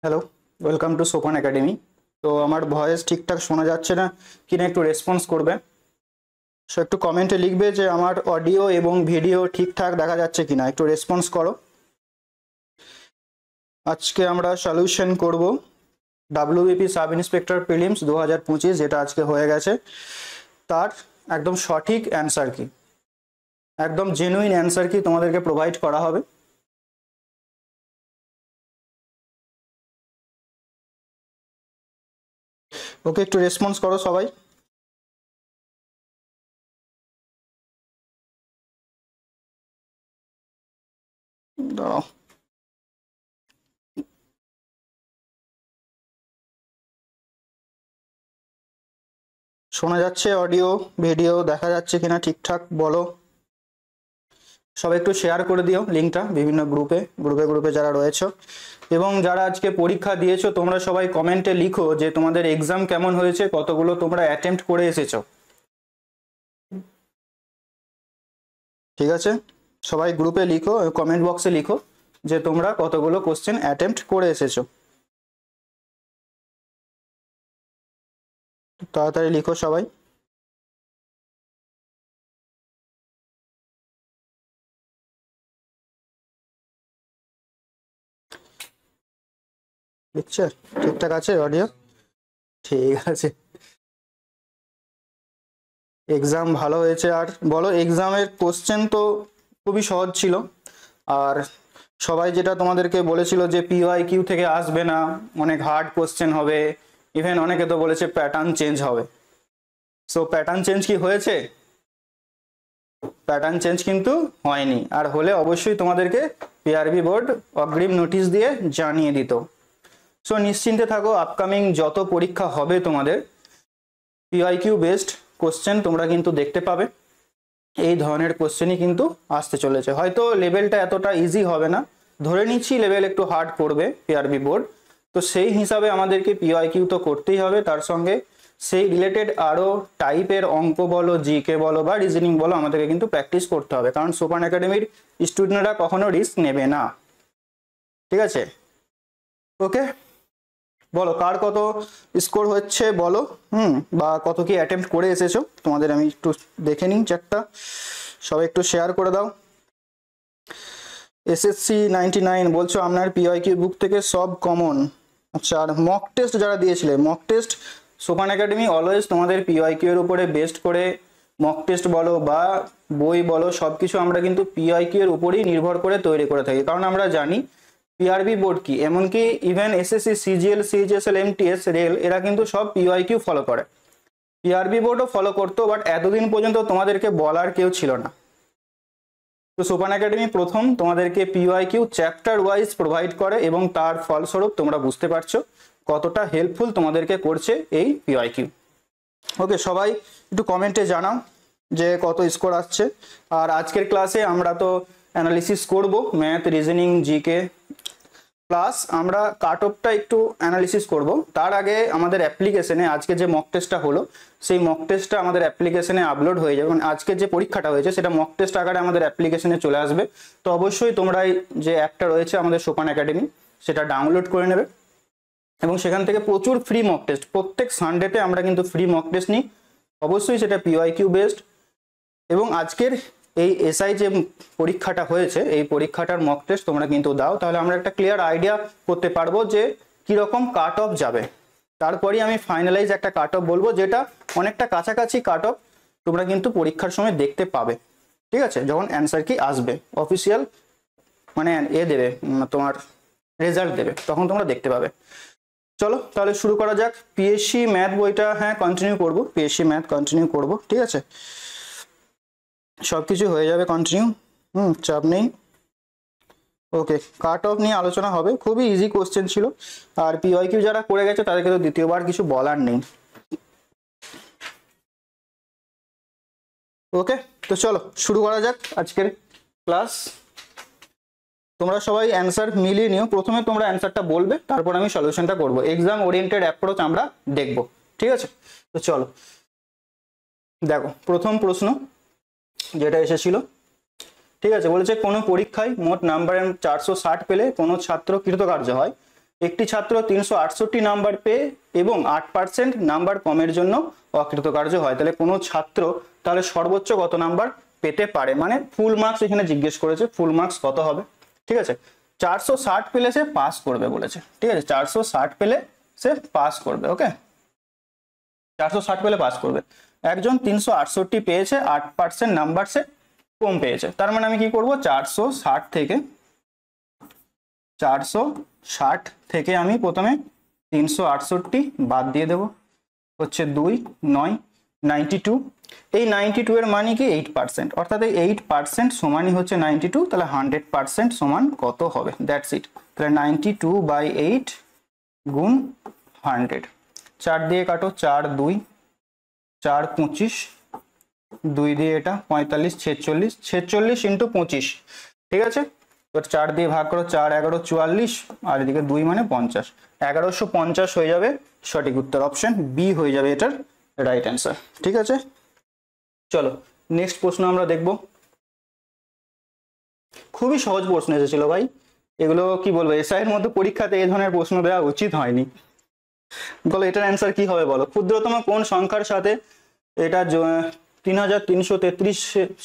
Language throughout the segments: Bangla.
হ্যালো, ওয়েলকাম টু সোপান একাডেমি। তো আমার ভয়েস ঠিকঠাক শোনা যাচ্ছে না কিনা একটু রেসপন্স করবে। সো একটু কমেন্টে লিখবে যে আমার অডিও এবং ভিডিও ঠিকঠাক দেখা যাচ্ছে কিনা, একটু রেসপন্স করো। আজকে আমরা সলিউশন করব ডাব্লিউবিপি সাব ইন্সপেক্টর প্রিলিমস 2025, যেটা আজকে হয়ে গেছে। তার একদম সঠিক অ্যান্সার কি, একদম জেনুইন অ্যান্সার কি তোমাদেরকে প্রোভাইড করা হবে। ওকে, একটু রেসপন্স করো সবাই। দাঁড়াও, শোনা যাচ্ছে? অডিও ভিডিও দেখা যাচ্ছে কিনা ঠিকঠাক বলো। সবাই একটু শেয়ার করে দিও লিঙ্কটা বিভিন্ন গ্রুপে গ্রুপে গ্রুপে যারা রয়েছে। এবং যারা আজকে পরীক্ষা দিয়েছো তোমরা সবাই কমেন্টে লিখো যে তোমাদের এক্সাম কেমন হয়েছে, কতগুলো তোমরা অ্যাটেম্প্ট করে এসেছো। ঠিক আছে, সবাই গ্রুপে লিখো, কমেন্ট বক্সে লিখো যে তোমরা কতগুলো কোশ্চেন অ্যাটেম্প্ট করে এসেছো। তাড়াতাড়ি লিখো সবাই। লিখছে? ঠিকঠাক আছে অডিও? ঠিক আছে, এক্সাম ভালো হয়েছে। আর বলো, এক্সামের কোশ্চেন তো খুবই সহজ ছিল। আর সবাই যেটা তোমাদেরকে বলেছিল যে পিওয়াই কিউ থেকে আসবে না, অনেক হার্ড কোশ্চেন হবে, ইভেন অনেকে তো বলেছে প্যাটার্ন চেঞ্জ হবে। সো প্যাটার্ন চেঞ্জ কি হয়েছে? প্যাটার্ন চেঞ্জ কিন্তু হয়নি। আর হলে অবশ্যই তোমাদেরকে পিআরবি বোর্ড অগ্রিম নোটিশ দিয়ে জানিয়ে দিত। সো নিশ্চিন্তে থাকো, আপকামিং যত পরীক্ষা হবে তোমাদের পিওয়াই কিউ বেসড কোশ্চেন তোমরা কিন্তু দেখতে পাবে। এই ধরনের কোশ্চেনই কিন্তু আসতে চলেছে। হয়তো লেভেলটা এতটা ইজি হবে না, ধরে নিচ্ছি লেভেল একটু হার্ড করবে পিআরবি বোর্ড। তো সেই হিসাবে আমাদেরকে পিওয়াই কিউ তো করতেই হবে, তার সঙ্গে সেই রিলেটেড আরও টাইপের অঙ্ক বলো, জিকে বলো বা রিজনিং বলো, আমাদেরকে কিন্তু প্র্যাকটিস করতে হবে, কারণ সোপান একাডেমির স্টুডেন্টরা কখনো রিস্ক নেবে না। ঠিক আছে, ওকে। বলো কার কত স্কোর হচ্ছে বলো, বা কত কি অ্যাটেম্প্ট করে এসেছো তোমাদের আমি একটু দেখে নিই চ্যাটটা। সবাই একটু শেয়ার করে দাও। এসএসসি 99 বলছো আপনার পিওয়াইকিউ বুক থেকে সব কমন। আচ্ছা, আর মক টেস্ট যারা দিয়েছিলে, মক টেস্ট সোপান একাডেমি অলওয়েজ তোমাদের পিওয়াইকিউ এর উপরে বেস্ট করে মক টেস্ট বলো বা বই বলো, সব কিছু আমরা কিন্তু পিওয়াইকিউ এর উপরেই নির্ভর করে তৈরি করে থাকি। কারণ আমরা জানি পিআরবি বোর্ড কি, এমনকি even SSC, CGL, CHSL, MTS, rail, এরা কিন্তু সব পিওয়াইকিউ ফলো করে। পিআরবি বোর্ডও ফলো করতো, বাট এতদিন পর্যন্ত তোমাদেরকে বলার কেউ ছিল না। তো সোপান একাডেমি প্রথম তোমাদেরকে পিওয়াইকিউ চ্যাপ্টার ওয়াইজ প্রোভাইড করে, এবং তার ফলস্বরূপ তোমরা বুঝতে পারছো কতটা হেল্পফুল তোমাদেরকে করছে এই পিওয়াইকিউ। ওকে, সবাই একটু কমেন্টে জানাও যে কত স্কোর আসছে। আর আজকের ক্লাসে আমরা তো অ্যানালিসিস করব ম্যাথ, রিজনিং, জিকে, প্লাস আমরা কাট অফটা একটু অ্যানালিসিস করব। তার আগে আমাদের অ্যাপ্লিকেশনে আজকে যে মক টেস্টটা হলো, সেই মক টেস্টটা আমাদের অ্যাপ্লিকেশনে আপলোড হয়ে যাবে। মানে আজকে যে পরীক্ষাটা হয়েছে সেটা মক টেস্ট আকারে আমাদের অ্যাপ্লিকেশনে চলে আসবে। তো অবশ্যই তোমরা যে অ্যাপটা রয়েছে আমাদের সোপান একাডেমি, সেটা ডাউনলোড করে নেবে, এবং সেখান থেকে প্রচুর ফ্রি মক টেস্ট, প্রত্যেক সানডেতে আমরা কিন্তু ফ্রি মক টেস্ট নিই। অবশ্যই সেটা পিওয়াইকিউ বেসড। এবং আজকের এই এসআই যে পরীক্ষাটা হয়েছে, এই পরীক্ষাটার মক টেস্ট তোমরা কিন্তু দাও, তাহলে আমরা একটা ক্লিয়ার আইডিয়া করতে পারবো যে কিরকম কাট অফ যাবে। তারপরেই আমি ফাইনালাইজ একটা কাট অফ বলবো, যেটা অনেকটা কাছাকাছি কাট অফ তোমরা কিন্তু পরীক্ষার সময় দেখতে পাবে। ঠিক আছে, যখন অ্যান্সার কি আসবে, অফিসিয়াল মানে দেবে, তোমার রেজাল্ট দেবে, তখন তোমরা দেখতে পাবে। চলো তাহলে শুরু করা যাক। পিএসসি ম্যাথ বইটা কন্টিনিউ করবো, পিএসসি ম্যাথ কন্টিনিউ করবো। ঠিক আছে, সবকিছু হয়ে যাবে কন্টিনিউ, চাপ নেই। ওকে, কাট অফ নিয়ে আলোচনা হবে, খুবই ইজি কোশ্চেন ছিল। আর পিওয়াইকিউ যারা করে গেছে তাদেরকে তো দ্বিতীয়বার কিছু বলার নেই। ওকে, তো চলো শুরু করা যাক আজকের ক্লাস। তোমরা সবাই অ্যান্সার মিলিয়ে নিও। প্রথমে তোমরা অ্যান্সারটা বলবে, তারপর আমি সলিউশনটা করবো। এক্সাম ওরিয়েন্টেড অ্যাপ্রোচ আমরা দেখবো। ঠিক আছে, তো চলো দেখো প্রথম প্রশ্ন যেটা এসেছিল। ঠিক আছে, বলেছে কোনো পরীক্ষায় মোট নাম্বার 460 পেলে কোনো ছাত্র কৃতকার্য হয়, একটি ছাত্র 368 নাম্বার পেয়ে এবং 8% নাম্বার কমের জন্য অকৃতকার্য হয়, তাহলে কোনো ছাত্র তাহলে সর্বোচ্চ কত নাম্বার পেতে পারে, মানে ফুল মার্কস এখানে জিজ্ঞেস করেছে, ফুল মার্কস কত হবে। ঠিক আছে, 460 পেলে সে পাস করবে বলেছে। ঠিক আছে, 460 পেলে সে পাস করবে। ওকে, 460 পেলে পাস করবে। একজন 368 পেয়েছে, 8% নাম্বার সে কম পেয়েছে, তার মানে আমি কি করব, 460 থেকে আমি প্রথমে 368 বাদ দিয়ে দেব, হচ্ছে 2 9 92। এই 92 এর মানে কি 8%, অর্থাৎ এই 8% সমানই হচ্ছে 92, তাহলে 100% সমান কত হবে, দ্যাটস ইট। তাহলে 92/8 গুণ 100, 4 দিয়ে কাটো, 4 2 4 25, 2 দিয়ে এটা 45 46, 46 × 25। ঠিক আছে, তো 4 দিয়ে ভাগ করো, 4 11 44, আর এদিকে 2 মানে 50, 1150 হয়ে যাবে সঠিক উত্তর। অপশন বি হয়ে যাবে এটার রাইট অ্যান্সার। ঠিক আছে, চলো নেক্সট প্রশ্ন আমরা দেখব। খুবই সহজ প্রশ্ন এসেছিল ভাই, এগুলো কি বলবো, এসআই এর মধ্যে পরীক্ষাতে এই ধরনের প্রশ্ন দেওয়া উচিত হয়নি। বলো এটার অ্যান্সার কি হবে, বলো ক্ষুদ্রতম কোন সংখ্যার সাথে এটা 3333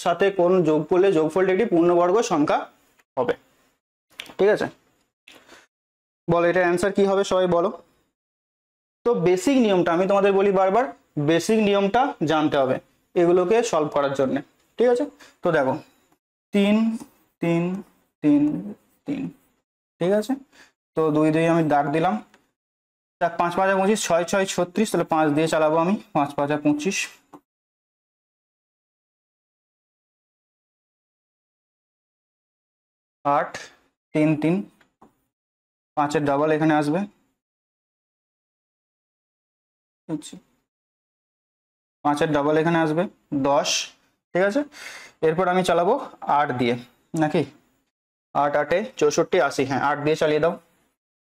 সাথে কোন যোগ করলে যোগফলটি একটি পূর্ণবর্গ সংখ্যা হবে। ঠিক আছে, বলো এটার অ্যান্সার কি হবে, সবাই বলো। তো বেসিক নিয়মটা আমি তোমাদের বলি বারবার, বেসিক নিয়মটা জানতে হবে এগুলোকে সলভ করার জন্য। ঠিক আছে, তো দেখো 3 3 3 3, ঠিক আছে, তো 2 2 আমি দাগ দিলাম, 5 5 25, 6 6 36, তাহলে 5 দিয়ে চালাবো আমি, 5 5 25, 8 3 3, 5 এর ডাবল এখানে আসবে, 5 এর ডাবল এখানে আসবে 10। ঠিক আছে, এরপর আমি চালাবো 8 দিয়ে, নাকি 8 8 64 80, হ্যাঁ 8 দিয়ে চালিয়ে দাও,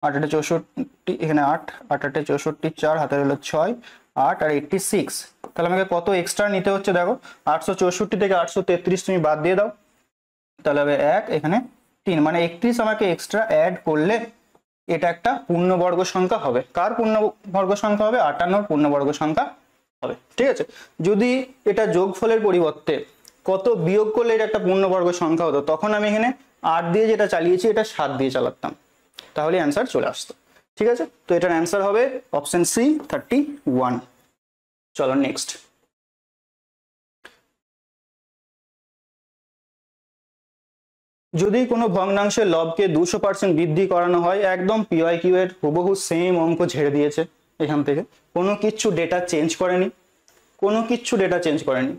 8 8 64, এখানে 8 8 8 64, 4 হাতে হলো 6 8 আর 86, তাহলে আমাকে কত এক্সট্রা নিতে হচ্ছে দেখো, 864 থেকে 833 তুমি বাদ দিয়ে দাও, তাহলে হবে 1 এখানে 3, মানে 31 আমাকে এক্সট্রা অ্যাড করলে এটা একটা পূর্ণবর্গ সংখ্যা হবে। কার পূর্ণবর্গ সংখ্যা হবে, 58 পূর্ণবর্গ সংখ্যা হবে। ঠিক আছে, যদি এটা যোগফলের পরিবর্তে কত বিয়োগ করলে এটা একটা পূর্ণবর্গ সংখ্যা হতো, তখন আমি এখানে 8 দিয়ে যেটা চালিয়েছি এটা 7 দিয়ে চালাতাম, তাহলে অ্যান্সার চলে আসতো। ঠিক আছে, তো এটার অ্যান্সার হবে অপশন সি 31। চলো নেক্সট। যদি কোনো ভগ্নাংশের লবকে 200% বৃদ্ধি করানো হয়, একদম পিওয়াইকিউ এর হুবহু সেম অঙ্ক ঝেড়ে দিয়েছে এখান থেকে, কোনো কিছু ডেটা চেঞ্জ করেনি, কোনো কিছু ডেটা চেঞ্জ করেনি।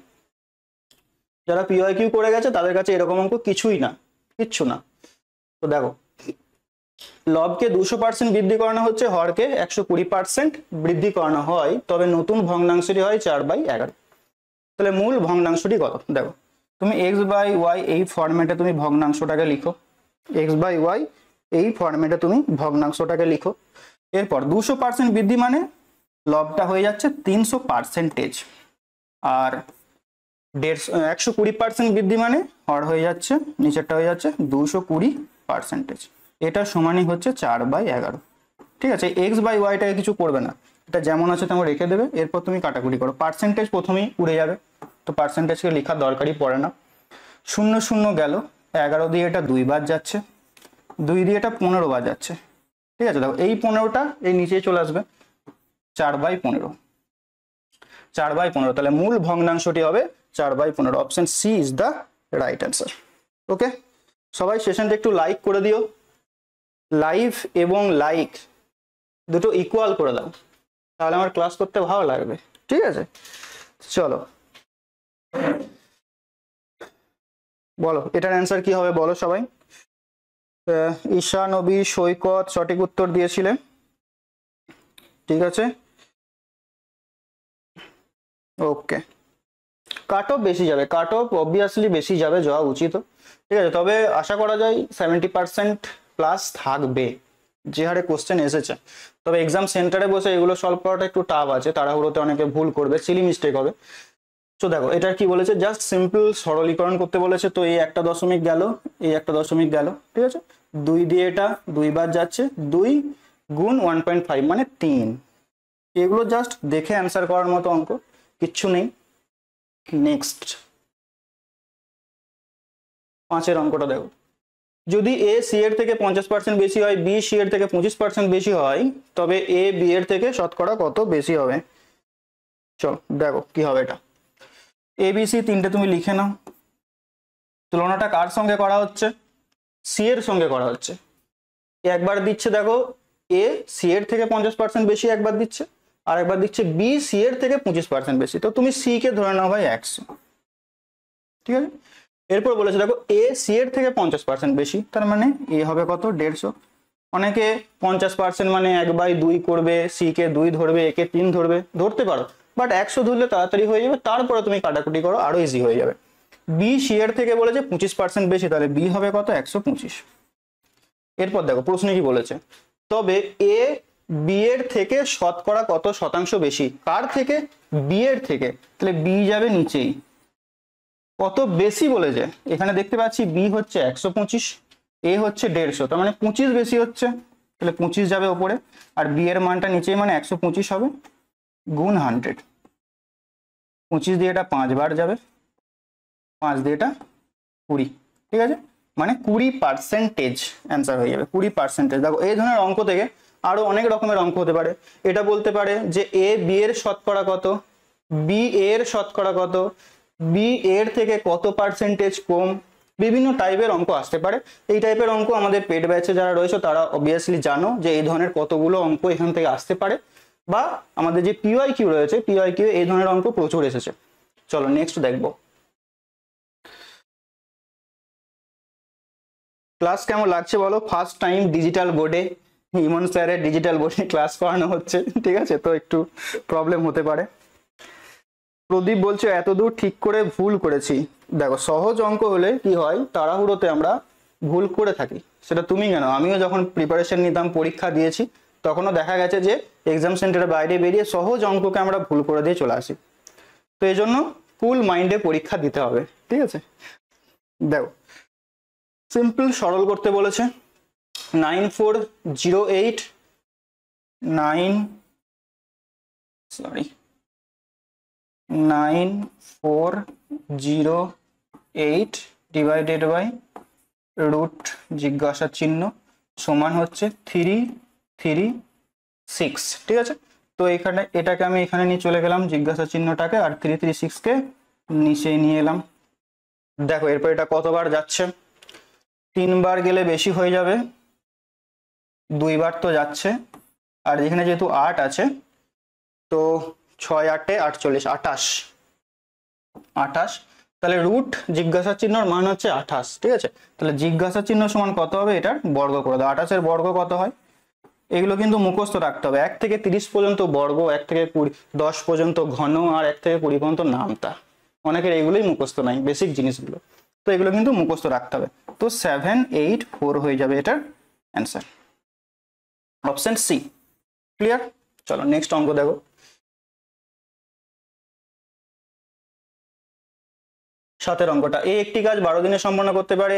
যারা পিওয়াইকিউ করে গেছে তাদের কাছে এরকম অঙ্ক কিছুই না, কিচ্ছু না। তো দেখো লবকে 200% বৃদ্ধি করানো হচ্ছে, হরকে 120% বৃদ্ধি করানো হয়, তবে নতুন ভগ্নাংশটি হয় 4/11। তাহলে মূল ভগ্নাংশটি কত, দেখো তুমি x/y এই ফরম্যাটে তুমি ভগ্নাংশটাকে লিখো, x/y এই ফরম্যাটে তুমি ভগ্নাংশটাকে লিখো। এরপর 200% বৃদ্ধি মানে লবটা হয়ে যাচ্ছে 300%, আর 120% বৃদ্ধি মানে হর হয়ে যাচ্ছে, নিচেরটা হয়ে যাচ্ছে 220%, এটা সমানই হচ্ছে 4/11। ঠিক আছে, x/yটাকে কিছু করবে না, এটা যেমন আছে তেমন রেখে দেবে, এরপর তুমি কাটাকুটি করো, পার্সেন্টেজ প্রথমেই উড়ে যাবে, তো পার্সেন্টেজকে লেখার দরকারই পড়ে না। 0 0 গেল, 11 দিয়ে এটা 2 বার যাচ্ছে, 2 দিয়ে এটা 15 বার যাচ্ছে। ঠিক আছে, দেখো এই 15টা এই নিচে চলে আসবে, 4/15, 4/15, তাহলে মূল ভগ্নাংশটি হবে 4/15। Option C is the right answer. Okay, সবাই সেশনটা একটু লাইক করে দিও, লাইভ এবং লাইক দুটো ইকুয়াল করে দাও, তাহলে আমার ক্লাস করতে ভালো লাগবে। ঠিক আছে, চলো বলো এটার অ্যান্সার কি হবে, বলো সবাই। ঈশা নবী সৈকত সঠিক উত্তর দিয়েছিলে। ঠিক আছে, ওকে, কাট অফ বেশি যাবে, কাট অফ অবভিয়াসলি বেশি যাবে, যাওয়া উচিত। ঠিক আছে, তবে আশা করা যায় 70% প্লাস থাকবে যে হারে কোশ্চেন এসেছে। তবে এক্সাম সেন্টারে বসে এগুলো সলভ করাটা একটু টাফ আছে, তাড়াহুড়োতে অনেকে ভুল করবে, সিলি মিস্টেক হবে। তো দেখো এটা কি বলেছে, জাস্ট সিম্পল সরলীকরণ করতে বলেছে, তো এই একটা দশমিক গেল, এই একটা দশমিক গেল। ঠিক আছে, 2 দিয়ে এটা 2 বার যাচ্ছে, 2 গুণ 1.5 মানে 3। এগুলো জাস্ট দেখে অ্যান্সার করার মতো অঙ্ক, কিচ্ছু নেই। নেক্সট 5 অঙ্কটা দেখো। যদি এ সি এর থেকে 50% বেশি হয়, বি সি এর থেকে 25% বেশি হয়, তবে এ বি এর থেকে শতকরা কত বেশি হবে? চলো দেখো কি হবে এটা। এ বি সি তিনটে তুমি লিখে নাও। তুলনাটা কার সঙ্গে করা হচ্ছে? সি এর সঙ্গে করা হচ্ছে। একবার দিচ্ছে দেখো এ সি এর থেকে 50% বেশি একবার দিচ্ছে, আর একবার দিচ্ছে বি সি এর থেকে 25% বেশি। তো তুমি সি কে ধরে নাও ভাই 100, ঠিক আছে। এরপর বলেছে দেখো এ সি এর থেকে 50% বেশি, তার মানে এ হবে কত? 150। অনেকে 50% মানে 1/2 করবে, সি কে 2 ধরবে, এ কে 3 ধরবে, ধরতে পারো, বাট 100 ধরলে তাড়াতাড়ি হয়ে যাবে, তারপরে তুমি কাটাকুটি করো আরো ইজি হয়ে যাবে। বি সি এর থেকে বলেছে 25% বেশি, তাহলে বি হবে কত? 125। এরপর দেখো প্রশ্ন কি বলেছে, তবে এ বি এর থেকে শতকরা কত শতাংশ বেশি? কার থেকে? বি এর থেকে। তাহলে বি যাবে নিচেই। কত বেশি বলেছে? এখানে দেখতে পাচ্ছি বি হচ্ছে 125, এ হচ্ছে 150, তার মানে 25 বেশি হচ্ছে, তাহলে 25 যাবে ওপরে, আর বি এর মানটা নিচেই মানে 125 হবে, গুণ 100। 25 দিয়ে এটা 5 বার যাবে, 5 দিয়ে এটা 20, ঠিক আছে, মানে 20% অ্যান্সার হয়ে যাবে। 20%। দেখো এই ধরনের অঙ্ক থেকে আরো অনেক রকমের অঙ্ক হতে পারে। এটা বলতে পারে যে এ বি এর শতকরা কত, বি এর শতকরা কত, বি এর থেকে কত পার্সেন্টেজ কম, বিভিন্ন টাইপের অঙ্ক আসতে পারে। এই টাইপের অঙ্ক আমাদের পেড ব্যাচে যারা রয়েছে তারা অবভিয়াসলি জানো যে এই ধরনের কতগুলো অঙ্ক এখান থেকে আসতে পারে, বা আমাদের যে পিওয়াই কিউ রয়েছে পিওয়াই কিউ এই ধরনের অঙ্ক প্রচুর এসেছে। চলো নেক্সট দেখবো। ক্লাস কেমন লাগছে বলো? ফার্স্ট টাইম ডিজিটাল বোর্ডে, ইমন স্যারের ডিজিটাল বোর্ডে ক্লাস করানো হচ্ছে, ঠিক আছে, তো একটু প্রবলেম হতে পারে। প্রদীপ বলছে এতদূর ঠিক করে ভুল করেছি। দেখো সহজ অঙ্ক হলে কি হয়, তাড়াহুড়োতে আমরা ভুল করে থাকি। সেটা তুমি কেন, আমিও যখন প্রিপারেশন নিতাম, পরীক্ষা দিয়েছি, তখনও দেখা গেছে যে এক্সাম সেন্টারের বাইরে বেরিয়ে সহজ অঙ্ককে আমরা ভুল করে দিয়ে চলে আসি। তো এই জন্য কুল মাইন্ডে পরীক্ষা দিতে হবে, ঠিক আছে। দেখো সিম্পল সরল করতে বলেছে। 9408 ডিভাইডেড বাই রুট জিজ্ঞাসা চিহ্ন সমান হচ্ছে 336, ঠিক আছে। তো এখানে এটাকে আমি এখানে নিয়ে চলে গেলাম জিজ্ঞাসা চিহ্নটাকে, আর 336কে নিচে নিয়ে এলাম। দেখো এরপর এটা কতবার যাচ্ছে? 3 বার গেলে বেশি হয়ে যাবে, 2 বার তো যাচ্ছে, আর এখানে যেহেতু 8 আছে তো 6 8 48, 28। তাহলে রুট জিজ্ঞাসা চিহ্নর মান হচ্ছে 28, ঠিক আছে। তাহলে জিজ্ঞাসা চিহ্ন সমান কত হবে? এটার বর্গ করে দাও। 28 বর্গ কত হয়? এগুলো কিন্তু মুখস্থ রাখতে হবে। 1 থেকে 30 পর্যন্ত বর্গ, 1 থেকে 10 পর্যন্ত ঘন, আর 1 থেকে 20 পর্যন্ত নামতা। অনেকের এগুলোই মুখস্থ নাই, বেসিক জিনিসগুলো, তো এগুলো কিন্তু মুখস্থ রাখতে হবে। তো 784 হয়ে যাবে এটার অ্যান্সার, অপশন সি। ক্লিয়ার? চলো নেক্সট অঙ্ক দেখো। সাতের অঙ্কটা, এ একটি কাজ 12 দিনে সম্পন্ন করতে পারে,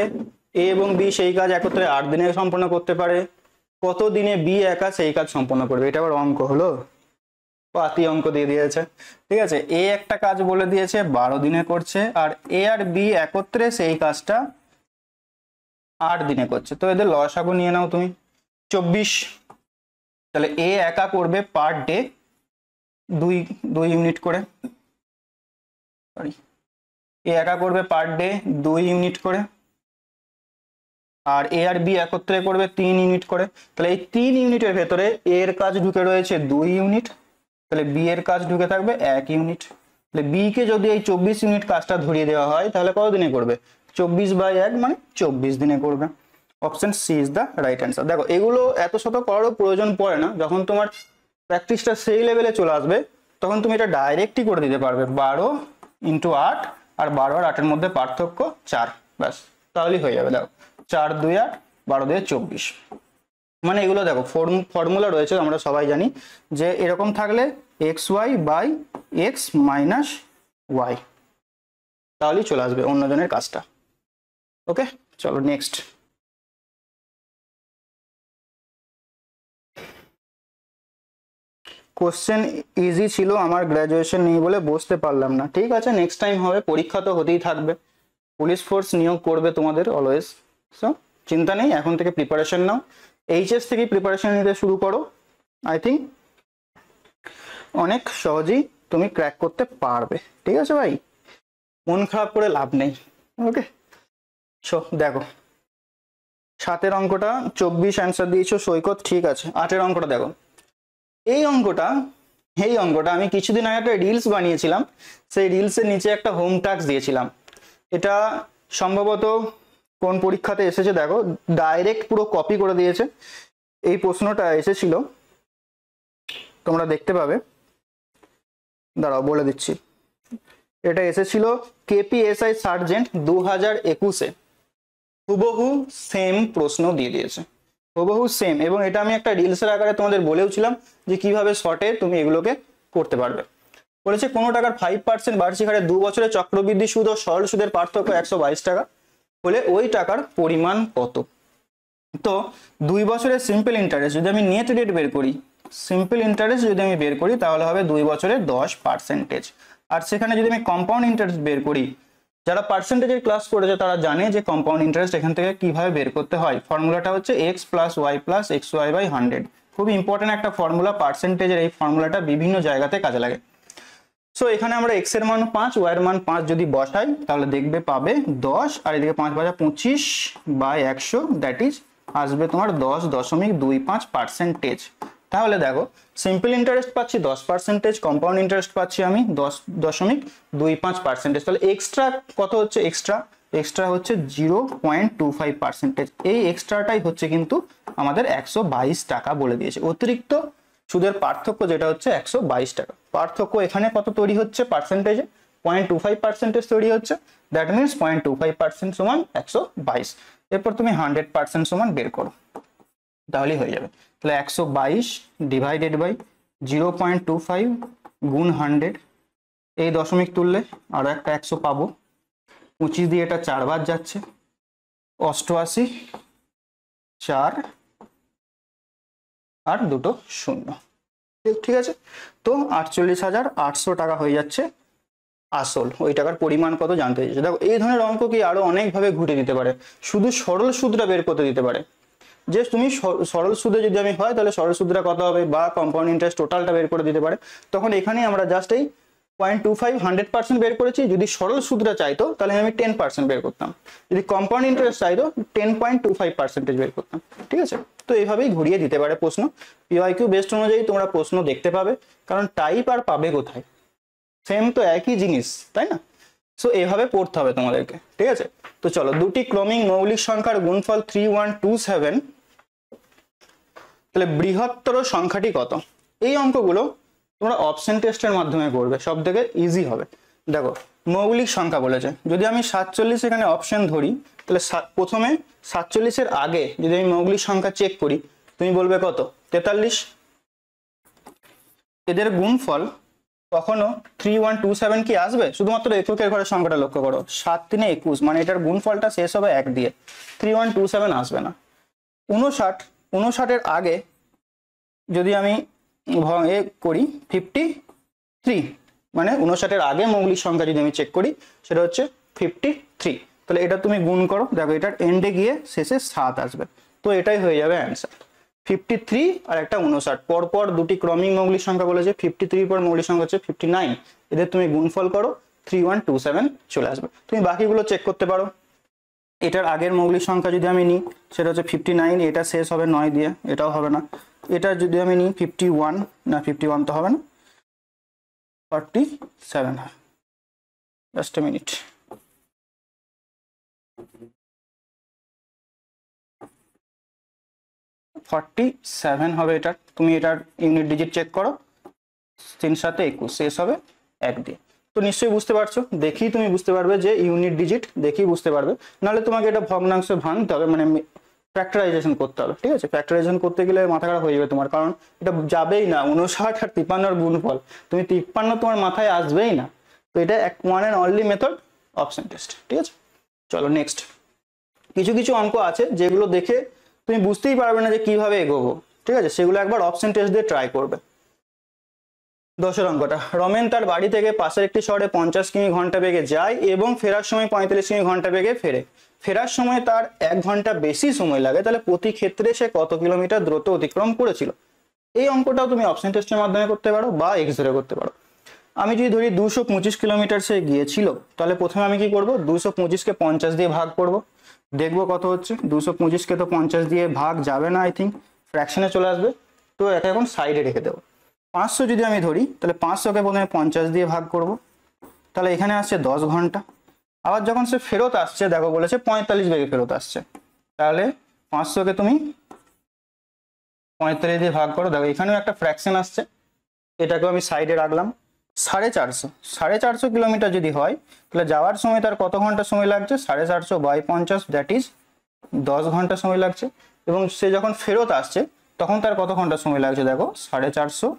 এ এবং বি সেই কাজ একত্রে 8 দিনে সম্পন্ন করতে পারে, কত দিনে বি একা সেই কাজ সম্পন্ন করবে? এটা আবার অঙ্ক হলো, পাতি অঙ্ক দিয়ে দিয়েছে, ঠিক আছে। এ একটা কাজ বলে দিয়েছে 12 দিনে করছে, আর এ আর বি একত্রে সেই কাজটা 8 দিনে করছে। তো এদের লসাগু নিয়ে নাও তুমি, 24। তাহলে এ একা করবে পার ডে 2 ইউনিট করে, সরি, এ একা করবে পার ডে 2 ইউনিট করে, আর এ আর বি একত্রে করবে 3 ইউনিট করে। তাহলে এই 3 ইউনিটের ভেতরে এর কাজ ঢুকে রয়েছে 2 ইউনিট, তাহলে বি এর কাজ ঢুকে থাকবে 1 ইউনিট। তাহলে বি কে যদি এই 24 ইউনিট কাজটা ধরিয়ে দেওয়া হয় তাহলে কত দিনে করবে? 24/1 মানে 24 দিনে করবে। Option C is the right answer. দেখো এগুলো এত শত করারও প্রয়োজন পড়ে না, যখন তোমার প্র্যাকটিসটা সেই লেভেলে চলে আসবে তখন তুমি এটা ডাইরেক্টই করে দিতে পারবে। 12 × 8, আর 12 আর 8-এর মধ্যে পার্থক্য 4, ব্যাস, তাহলেই হয়ে যাবে। দেখো 4 2 8, 12 2 24, মানে এগুলো দেখো ফর্মুলা রয়েছে, আমরা সবাই জানি যে এরকম থাকলে xy/x - y, তাহলেই চলে আসবে অন্যজনের কাজটা। ওকে, চলো নেক্সট। কোশ্চেন ইজি ছিল, আমার গ্র্যাজুয়েশন নেই বলে বসতে পারলাম না। ঠিক আছে, নেক্সট টাইম হবে, পরীক্ষা তো হতেই থাকবে, পুলিশ ফোর্স নিয়োগ করবে তোমাদের অলওয়েজ। সো চিন্তা নেই, এখন থেকে প্রিপারেশন নাও, এইচএস থেকে প্রিপারেশন নিতে শুরু করো। আই থিঙ্ক অনেক সহজেই তুমি ক্র্যাক করতে পারবে। ঠিক আছে ভাই, মন খারাপ করে লাভ নেই। ওকে, সো দেখো 7 অঙ্কটা 24 অ্যান্সার দিয়েছো সৈকত, ঠিক আছে। 8 অঙ্কটা দেখো, এই অঙ্কটা আমি কিছুদিন আগে একটা রিলস বানিয়েছিলাম, সেই রিলসের নিচে একটা হোম টাস্ক দিয়েছিলাম। এটা সম্ভবত কোন পরীক্ষাতে এসেছে দেখো, ডাইরেক্ট পুরো কপি করে দিয়েছে। এই প্রশ্নটা এসেছিল, তোমরা দেখতে পাবে, দাঁড়াও বলে দিচ্ছি। এটা এসেছিল কেপিএসআই সার্জেন্ট 2021-এ, হুবহু সেম প্রশ্ন দিয়ে দিয়েছে, হুবহু সেম। এবং এটা আমি একটা রিলসের আকারে তোমাদের বলেওছিলাম যে কিভাবে শর্টে তুমি এগুলোকে করতে পারবে। বলেছে কোনো টাকার 5% বার্ষিক হারে 2 বছরের চক্রবৃদ্ধি সুদ ও সরল সুদের পার্থক্য 122 টাকা হলে ওই টাকার পরিমাণ কত। তো 2 বছরের সিম্পল ইন্টারেস্ট যদি আমি নেট রেট বের করি, সিম্পল ইন্টারেস্ট যদি আমি বের করি তাহলে হবে 2 বছরের 10%। আর সেখানে যদি আমি কম্পাউন্ড ইন্টারেস্ট বের করি, যারা পার্সেন্টেজের ক্লাস করেছে তারা জানে যে কম্পাউন্ড ইন্টারেস্ট এখান থেকে কিভাবে বের করতে হয়। ফর্মুলাটা হচ্ছে x + y + xy/100। খুবই ইম্পর্টেন্ট একটা ফর্মুলা পার্সেন্টেজের, এই ফর্মুলাটা বিভিন্ন জায়গাতে কাজে লাগে। সো এখানে আমরা x এর মান 5, y এর মান 5 যদি বসাই তাহলে দেখবে পাবে 10, আর এদিকে 5 × 25/100, দ্যাট ইজ আসবে তোমার 10.25%। তাহলে দেখো সিম্পল ইন্টারেস্ট পাচ্ছি 10%, কম্পাউন্ড ইন্টারেস্ট পাচ্ছি আমি 10.25%। তাহলে এক্সট্রা কত হচ্ছে, এক্সট্রা হচ্ছে 0.25%। এই এক্সট্রাটাই হচ্ছে কিন্তু আমাদের 122 টাকা বলে দিয়েছে। অতিরিক্ত সুদের পার্থক্য যেটা হচ্ছে 122 টাকা। পার্থক্য এখানে কত তৈরি হচ্ছে পার্সেন্টেজে, 0.25% তৈরি হচ্ছে, দ্যাট মিনস 0.25% সমান 122। এরপর তুমি 100% সমান বের করো, তাহলেই হয়ে যাবে। তাহলে 122 ডিভাইডেড বাই 0.25 গুণ 100, এই দশমিক তুললে আরো একটা 100 পাবো, 25 দিয়ে এটা 4 বার যাচ্ছে, 88, 4 আর দুটো শূন্য। ঠিক আছে, তো 48,800 টাকা হয়ে যাচ্ছে আসল। ওই টাকার পরিমাণ কত জানতে চাইছে। দেখো এই ধরনের অঙ্ক কি আরো অনেকভাবে ঘুরে দিতে পারে, শুধু সরল সুদটা বের করতে দিতে পারে, যে তুমি সরল সুদে যদি আমি হয় তাহলে সরল সুদটা কত হবে, বা কম্পাউন্ড ইন্টারেস্ট টোটালটা বের করে দিতে পারে। তখন এখানে আমরা জাস্ট এই 0.25 100% বের করেছি। যদি সরল সুদটা চাইতো তাহলে আমি 10% বের করতাম, যদি কম্পাউন্ড ইন্টারেস্ট চাইতো 10.25% বের করতাম। ঠিক আছে, তো এইভাবেই ঘুরিয়ে দিতে পারে প্রশ্ন। পিওয়াইকিউ বেস্ট অনুযায়ী তোমরা প্রশ্ন দেখতে পাবে, কারণ টাইপ আর পাবে কোথায়, সেম তো একই জিনিস, তাই না? সো এভাবে পড়তে হবে তোমাদেরকে। ঠিক আছে, তো চলো, দুটি ক্রমিক মৌলিক সংখ্যার গুণফল 3127, তাহলে বৃহত্তর সংখ্যাটি কত। এই অঙ্কগুলো তোমরা অপশন টেস্টের মাধ্যমে করবে, সব থেকে ইজি হবে। দেখো মৌলিক সংখ্যা বলেছে, যদি আমি 47 এখানে অপশন ধরি, তাহলে প্রথমে 47-এর আগে যদি আমি মৌলিক সংখ্যা চেক করি, তুমি বলবে কত, 43। এদের গুণফল কখনো 3127 কি আসবে? শুধুমাত্র এককের ঘরের সংখ্যাটা লক্ষ্য করো, 7 × 3 = 21, মানে এটার গুণফলটা শেষ হবে 1 দিয়ে, 3127 আসবে না। 59-এর আগে যদি আমি করি 53, মানে 59-এর আগে মৌলিক সংখ্যা যদি আমি চেক করি সেটা হচ্ছে 53। তাহলে এটা তুমি গুণ করো, দেখো এটার এন্ডে গিয়ে শেষে 7 আসবে, তো এটাই হয়ে যাবে অ্যান্সার। 53 আর একটা 59, পরপর দুটি ক্রমিক মৌলিক সংখ্যা বলেছে, 53 পর মৌলিক সংখ্যা হচ্ছে 59, এদের তুমি গুণফল করো 3127 চলে আসবে। তুমি বাকিগুলো চেক করতে পারো। এটার আগের মৌলিক সংখ্যা যদি আমি নিই সেটা হচ্ছে 59, এটা শেষ হবে 9 দিয়ে, এটাও হবে না। এটা যদি আমি নিই 51, না 51 তো হবে না, 47 হয়। জাস্ট এ মিনিট, হবে এটা। তুমি এটার ইউনিট ডিজিট চেক করো, 3 × 7 = 21, শেষ হবে 1 দিয়ে। তো নিশ্চয়ই বুঝতে পারছো, দেখি তুমি বুঝতে পারবে যে ইউনিট ডিজিট দেখি বুঝতে পারবে, নাহলে তোমাকে এটা ভগ্নাংশে ভাঙতে হবে, মানে ফ্যাক্টরাইজেশন করতে হবে। ঠিক আছে, ফ্যাক্টরাইজেশন করতে গেলে মাথা খারাপ হয়ে যাবে তোমার, কারণ এটা যাবেই না 59 আর 53-এর গুণফল, তুমি 53 তোমার মাথায় আসবেই না। তো এটা one and only method, option test. ঠিক আছে, চলো নেক্সট। কিছু কিছু অঙ্ক আছে যেগুলো দেখে তুমি বুঝতেই পারবে না যে কিভাবে এগোবো। ঠিক আছে, সেগুলো একবার অপশন টেস্ট দিয়ে ট্রাই করবে। 10 অঙ্কটা, রমেন তার বাড়ি থেকে পাশের একটি শহরে 50 কিমি ঘন্টা বেগে যায় এবং ফেরার সময় 45 কিমি ঘন্টা বেগে ফেরে। ফেরার সময় তার 1 ঘন্টা বেশি সময় লাগে, তাহলে প্রতি ক্ষেত্রে সে কত কিলোমিটার দ্রুত অতিক্রম করেছিল। এই অঙ্কটাও তুমি অপশন টেস্টের মাধ্যমে করতে পারো বা এক্স ধরে করতে পারো। আমি যদি ধরি 225 কিলোমিটার সে গিয়েছিল, তাহলে প্রথমে আমি কি করব, 225কে 50 দিয়ে ভাগ করব, দেখবো কত হচ্ছে। 225কে তো 50 দিয়ে ভাগ যাবে না, আই থিঙ্ক ফ্র্যাকশনে চলে আসবে, তো এটা এখন সাইডে রেখে দেবো। 500 যদি আমি ধরি, তাহলে 500কে প্রথমে 50 দিয়ে ভাগ করব, তাহলে এখানে আসছে 10 ঘন্টা। আবার যখন সে ফেরত আসছে, দেখো বলেছে 45 বেগে ফেরত আসছে, তাহলে 500কে তুমি 45 দিয়ে ভাগ করো, দেখো এখানেও একটা ফ্র্যাকশন আসছে, এটাকেও আমি সাইডে রাখলাম। 450 কিলোমিটার যদি হয়, তাহলে যাওয়ার সময় তার কত ঘন্টা সময় লাগছে, 450 বাই 50, দ্যাট ইজ 10 ঘন্টা সময় লাগছে। এবং সে যখন ফেরত আসছে তখন তার কত ঘন্টা সময় লাগছে, দেখো 450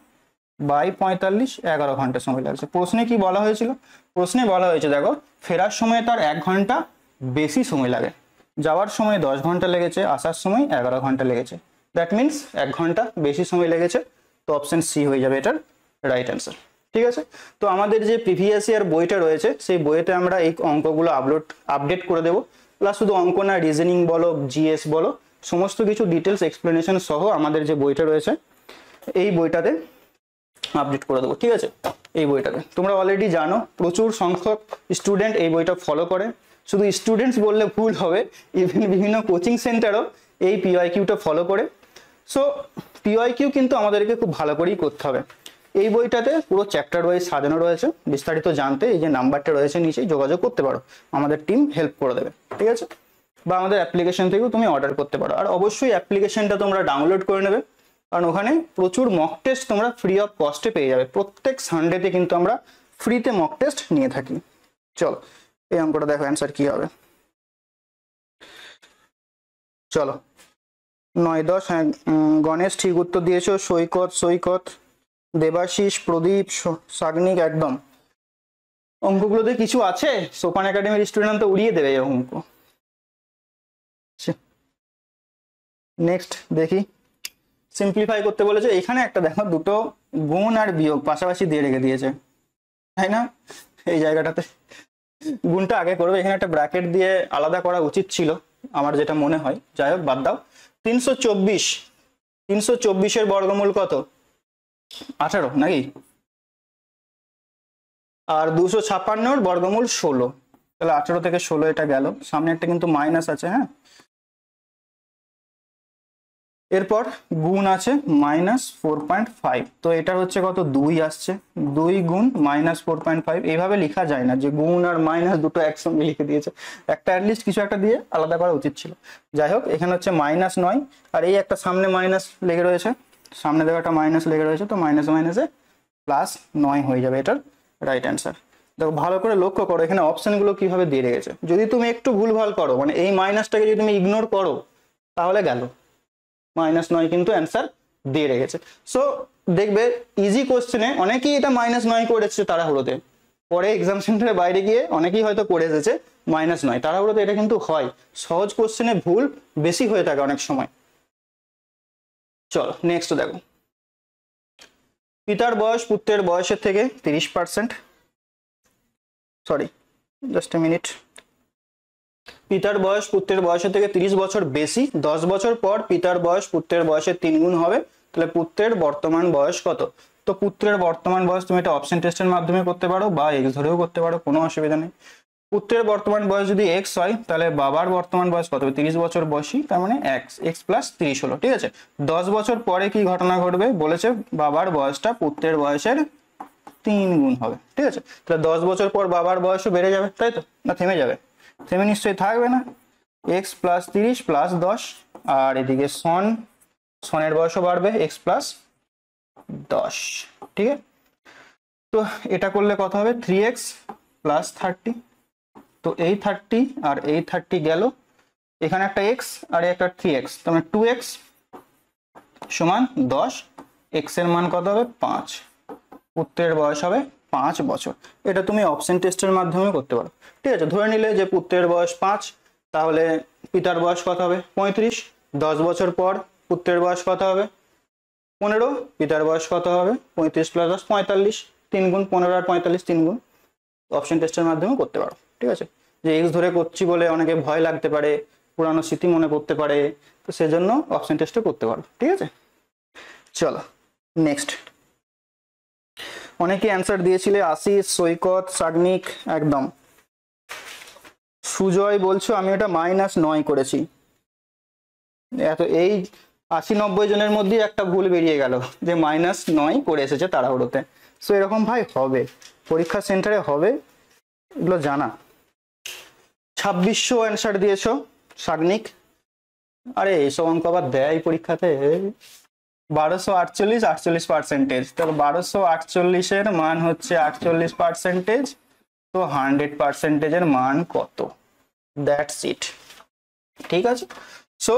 বাই 45, 11 ঘন্টা সময় লাগছে। প্রশ্নে কি বলা হয়েছিল, প্রশ্নে বলা হয়েছে দেখো ফেরার সময় তার 1 ঘন্টা বেশি সময় লাগে, যাওয়ার সময় 10 ঘন্টা লেগেছে, আসার সময় 11 ঘন্টা লেগেছে, দ্যাট মিনস 1 ঘন্টা বেশি সময় লেগেছে। তো অপশন সি হয়ে যাবে এটার রাইট অ্যান্সার। ঠিক আছে, তো আমাদের যে প্রিভিয়াস ইয়ার বইটা রয়েছে সেই বইতে আমরা এই অঙ্কগুলো আপডেট করে দেবো, প্লাস শুধু অঙ্ক না, রিজনিং বলো, জিএস বলো, সমস্ত কিছু ডিটেলস এক্সপ্লেনেশন সহ আমাদের যে বইটা রয়েছে এই বইটাতে আপডেট করে দেবো। ঠিক আছে, এই বইটাতে তোমরা অলরেডি জানো প্রচুর সংখ্যক স্টুডেন্ট এই বইটা ফলো করে, শুধু স্টুডেন্টস বললে ভুল হবে, ইভেন বিভিন্ন কোচিং সেন্টারও এই পিওয়াইকিউটা ফলো করে। সো পিওয়াইকিউ কিন্তু আমাদেরকে খুব ভালো করেই করতে হবে। এই বইটাতে পুরো চ্যাপ্টার ওয়াইজ সাজানো রয়েছে, বিস্তারিত জানতে এই যে নাম্বারটা রয়েছে নিচে যোগাযোগ করতে পারো, আমাদের টিম হেল্প করে দেবে। ঠিক আছে, বা আমাদের অ্যাপ্লিকেশন থেকেও তুমি অর্ডার করতে পারো। আর অবশ্যই অ্যাপ্লিকেশনটা তোমরা ডাউনলোড করে নেবে, কারণ ওখানে প্রচুর মক টেস্ট তোমরা ফ্রি অফ কস্টে পেয়ে যাবে। প্রত্যেক সানডেতে কিন্তু আমরা ফ্রিতে মক টেস্ট নিয়ে থাকি। চলো এই অঙ্কটা দেখো অ্যান্সার কি হবে। চলো 9-10, গণেশ ঠিক উত্তর দিয়েছো, সৈকত, দেবাশিস, প্রদীপ, সাগনিক, একদম। অঙ্কগুলোতে কিছু আছে, সোপান একাডেমির স্টুডেন্ট তো উড়িয়ে দেবে এই অঙ্ক। নেক্সট দেখি, সিম্পলিফাই করতে বলেছে। এখানে একটা দেখো, দুটো গুণ আর বিয়োগ পাশাপাশি দিয়ে রেখে দিয়েছে, তাই না? এই জায়গাটাতে গুণটা আগে করবে, এখানে একটা ব্র্যাকেট দিয়ে আলাদা করা উচিত ছিল আমার যেটা মনে হয়, যাই হোক বাদ দাও। 324 বর্গমূল কত, 18 নাকি? আর 256 বর্গমূল 16, তাহলে 18 থেকে 16 এটা গেল, সামনে একটা কিন্তু মাইনাস আছে। হ্যাঁ, এরপর গুণ আছে -4.5, তো এটা হচ্ছে কত, 2 আসছে, 2 গুণ -4.5। এইভাবে লেখা যায় না যে গুণ আর মাইনাস দুটো একসঙ্গে লিখে দিয়েছে, একটা অ্যাটলিস্ট কিছু একটা দিয়ে আলাদা করা উচিত ছিল। যাই হোক, এখানে হচ্ছে -9, আর এই একটা সামনে মাইনাস লেগে রয়েছে, সামনে দেখো একটা মাইনাস লেগে রয়েছে, তো মাইনাসে +9 হয়ে যাবে এটার রাইট অ্যান্সার। দেখো ভালো করে লক্ষ্য করো এখানে অপশনগুলো কিভাবে দিয়ে রেখেছে। যদি তুমি একটু ভুলভাল করো, মানে এই মাইনাসটাকে যদি তুমি ইগনোর করো, তাহলে গেল, -9 কিন্তু অ্যান্সার দিয়ে রেখেছে। সো দেখবে ইজি কোশ্চেনে অনেকেই এটা -9 করে এসেছে তাড়াহুড়োতে, পরে এক্সাম সেন্টারের বাইরে গিয়ে অনেকেই হয়তো করে এসেছে -9 তাড়াহুড়োতে। এটা কিন্তু হয়, সহজ কোশ্চেনে ভুল বেশি হয়ে থাকে অনেক সময়। চলো নেক্সট দেখো, পিতার বয়স পুত্রের বয়সের থেকে 30%, সরি জাস্ট এ মিনিট, পিতার বয়স পুত্রের বয়সের থেকে 30 বছর বেশি, 10 বছর পর পিতার বয়স পুত্রের বয়সের 3 গুণ হবে, তাহলে পুত্রের বর্তমান বয়স কত? তো পুত্রের বর্তমান বয়স তুমি এটা অপশন টেস্টের মাধ্যমে করতে পারো বা এক্স ধরেও করতে পারো, কোনো অসুবিধা নেই। পুত্রের বর্তমান বয়স যদি এক্স হয়, তাহলে বাবার বর্তমান বয়স কত হবে, 30 বছর বয়সী, তার মানে এক্স প্লাস 30 হলো। ঠিক আছে, 10 বছর পরে কি ঘটনা ঘটবে বলেছে, বাবার বয়সটা পুত্রের বয়সের 3 গুণ হবে। ঠিক আছে, তাহলে 10 বছর পর বাবার বয়সও বেড়ে যাবে, তাই তো? না থেমে যাবে? থেমে নিশ্চয়ই থাকবে না, এক্স প্লাস 30 প্লাস 10, আর এদিকে সনের বয়সও বাড়বে, এক্স প্লাস 10। ঠিক আছে, তো এটা করলে কত হবে, 3x প্লাস 30, তো এই 30 আর এই 30 গেল, এখানে একটা এক্স আর একটা 3x, তার মানে 2x সমান 10, এক্স এর মান কত হবে, 5, পুত্রের বয়স হবে 5 বছর। এটা তুমি অপশন টেস্টের মাধ্যমে করতে পারো। ঠিক আছে, ধরে নিলে যে পুত্রের বয়স 5, তাহলে পিতার বয়স কত হবে, 35, 10 বছর পর পুত্রের বয়স কত হবে, 15, পিতার বয়স কত হবে 35 প্লাস 10 45, 3 গুণ 15 আর 45 3 গুণ। অপশন টেস্টের মাধ্যমে করতে পারো, ঠিক আছে। যে এক্স ধরে করছি বলে অনেকে ভয় লাগতে পারে, পুরানো স্মৃতি মনে করতে পারে, তো সেজন্য অপশন টেস্টে করতে পারো, ঠিক আছে। চলো নেক্সট। অনেকে অ্যান্সার দিয়েছিলে আশিস, সৈকত, সাগনিক, একদম। সুজয় বলছো আমি ওটা -9 করেছি। এত এই 80-90 জনের মধ্যে একটা ভুল বেরিয়ে গেল যে -9 করে এসেছে তাড়াহুড়োতে। সো এরকম ভাই হবে, পরীক্ষা সেন্টারে হবে, এগুলো জানা। 2600 অ্যান্সার দিয়েছো সাগনিক। আরে এইসব অঙ্ক আবার দেয় পরীক্ষাতে। 1248, 48%। তো 1248-এর মান হচ্ছে 48%, তো 100%-এর মান কত? দ্যাটস ইট, ঠিক আছে। সো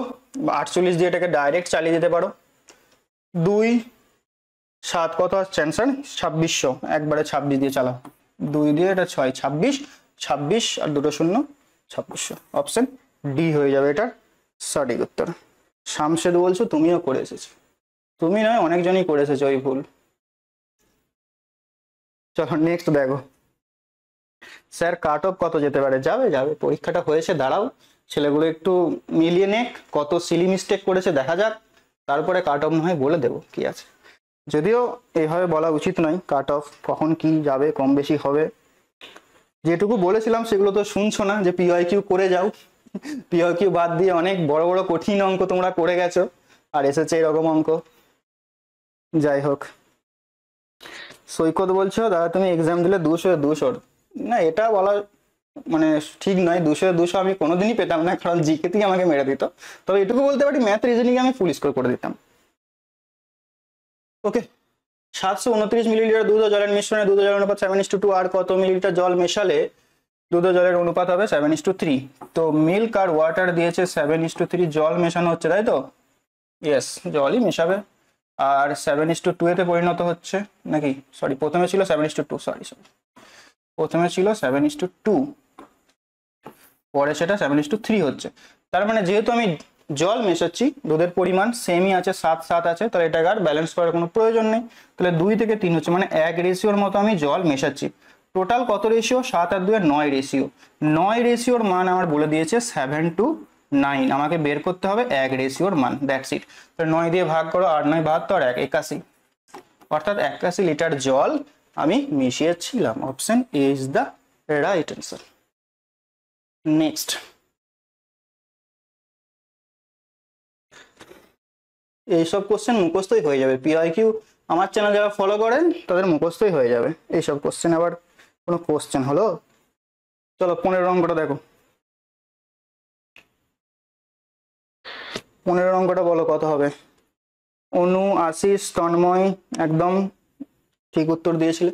48 দিয়ে এটাকে ডাইরেক্ট চালিয়ে দিতে পারো। 2 7 কত আসছে অ্যান্সার? 2600, একবারে 26 দিয়ে চালাও। 2 দিয়ে এটা 6, 26, 26 আর 2 শূন্য 2600। অপশন ডি হয়ে যাবে এটা সঠিক উত্তর। শামশেদ বলছো তুমিও করে এসেছো, তুমি নয় অনেকজনই করে এসেছো ওই ভুল। চলো নেক্সট দেখো। স্যার কাট অফ কত যেতে পারে? যাবে যাবে, পরীক্ষাটা হয়েছে, দাঁড়াও ছেলেগুলো একটু মিলিয়ে নেক, কত সিলি মিস্টেক করেছে দেখা যাক, তারপরে কাট অফ নয় বলে দেবো কি আছে। যদিও এইভাবে বলা উচিত নয় কাট অফ কখন কি যাবে, কম বেশি হবে। যেটুকু বলেছিলাম সেগুলো তো শুনছো না, যে পিওয়াইকিউ করে যাও। পিওয়াইকিউ বাদ দিয়ে অনেক বড় বড় কঠিন অঙ্ক তোমরা করে গেছো, আর এসেছে এরকম অঙ্ক। যাই হোক, সৈকত বলছো দাদা তুমি এক্সাম দিলে 200 না, এটা বলা মানে ঠিক নয়। 200 আমি কোনোদিনই পেতাম না, কারণ জিকে থেকে আমাকে মেরে দিত। তবে এটুকু বলতে পারি ম্যাথ রিজনিং আমি ফুল স্কোর করে দিতাম। ওকে, 729 মিলিলিটার দুধ ও জলের মিশ্রণে দুধ ও জলের অনুপাত 7:2, আর কত মিলিলিটার জল মেশালে দুধ ও জলের অনুপাত হবে 7:3? তো মিল্ক আর ওয়াটার দিয়েছে 7:3, জল মেশানো হচ্ছে তাই তো? ইয়েস, জলই মেশাবে। আর 7:2 এতে পরিণত হচ্ছে নাকি? সরি, প্রথমে ছিল 7:2, সরি, প্রথমে ছিল 7:2, পরে সেটা 7:3 হচ্ছে। তার মানে যেহেতু আমি জল মেশাচ্ছি, দুধের পরিমাণ সেমই আছে, 7-7 আছে, তাহলে এটাকে আর ব্যালেন্স করার কোনো প্রয়োজন নেই। তাহলে 2 থেকে 3 হচ্ছে, মানে 1 রেশিওর মতো আমি জল মেশাচ্ছি। টোটাল কত রেশিও? 7 আর 2 এর 9 রেশিও। 9 রেশিওর মান আমার বলে দিয়েছে 7:9, আমাকে বের করতে হবে 1 রেশিওর মান, দ্যাটস ইট। তাহলে 9 দিয়ে ভাগ করো, 8 9 72 আর 1 81, অর্থাৎ 81 লিটার জল আমি মিশিয়েছিলাম। Option A is the right answer. Next, এইসব কোশ্চেন মুখস্থই হয়ে যাবে। পিওয়াইকিউ আমার চ্যানেল যারা ফলো করেন তাদের মুখস্থই হয়ে যাবে এইসব কোশ্চেন, আবার কোনো কোশ্চেন হলো? চলো 15 অঙ্কটা দেখো। 15 অঙ্কটা বলো কত হবে? অনু, আশিস, তন্ময় একদম ঠিক উত্তর দিয়েছিলে।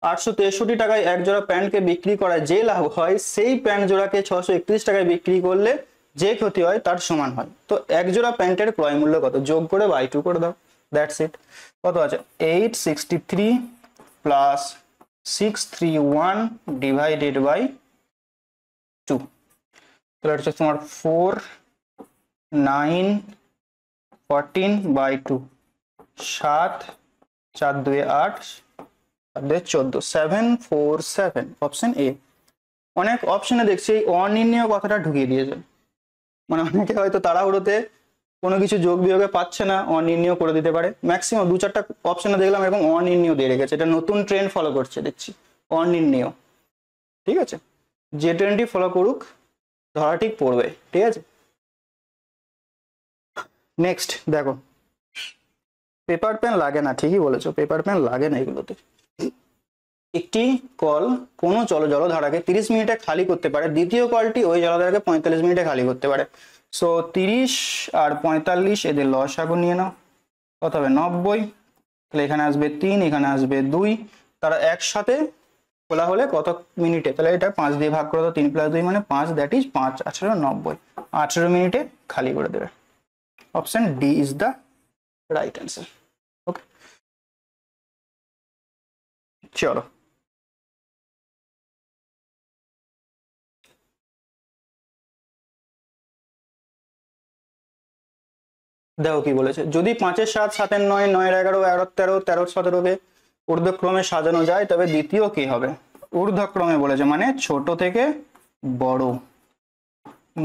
863 টাকায় এক জোড়া প্যান্টকে বিক্রি করায় যে লাভ হয়, সেই প্যান্ট জোড়াকে 631 টাকায় বিক্রি করলে যে ক্ষতি হয় তার সমান হয়। তো এক জোড়া প্যান্টের ক্রয় মূল্য কত? যোগ করে বাই 2 করে দাও, দ্যাটস ইট। কত আছে? 863 প্লাস 631 ডিভাইডেড বাই 2, তাহলে হচ্ছে তোমার 4 9 14 বাই 2, 7 4 2 8 14, 747, অপশন এ। অনেক অপশনে দেখছি এই অনির্ণেয় কথাটা ঢুকিয়ে দিয়েছে, মানে অনেকে হয়তো তাড়াহুড়োতে কোনো কিছু যোগ বিয়োগে পাচ্ছে না, অনির্ণেয় করে দিতে পারে। ম্যাক্সিমাম 2-4টা অপশনে দেখলাম এরকম অনির্ণেয় দিয়ে রেখেছে, এটা নতুন ট্রেন্ড ফলো করছে দেখছি, অনির্ণেয়। ঠিক আছে, যে ট্রেন্ডটি ফলো করুক ধরা ঠিক পড়বে, ঠিক আছে। নেক্সট দেখো, পেপার পেন লাগে না, ঠিকই বলেছো, পেপার পেন লাগে না এগুলোতে। একটি কল কোনো জলধারাকে 30 মিনিটে খালি করতে পারে, দ্বিতীয় কলটি ওই জলধারাকে 45 মিনিটে খালি করতে পারে। সো 30 আর 45 এদের লসাগু নিয়ে নাও, কত হবে? 90। তাহলে এখানে আসবে 3, এখানে আসবে 2, তারা একসাথে খোলা হলে কত মিনিটে? তাহলে এটা 5 দিয়ে ভাগ করে দাও, 3 + 2 মানে 5, দ্যাট ইজ 5 18 90, 18 মিনিটে খালি করে দেবে। Option D is the right answer. Okay, চলো দেখো কি বলেছে, যদি 5-এর 7, 7-এর 9, 9-এর 11, 11-এর 13, 13-এর 17কে ঊর্ধ্বক্রমে সাজানো যায়, তবে দ্বিতীয় কি হবে? ঊর্ধ্বক্রমে বলেছে মানে ছোট থেকে বড়।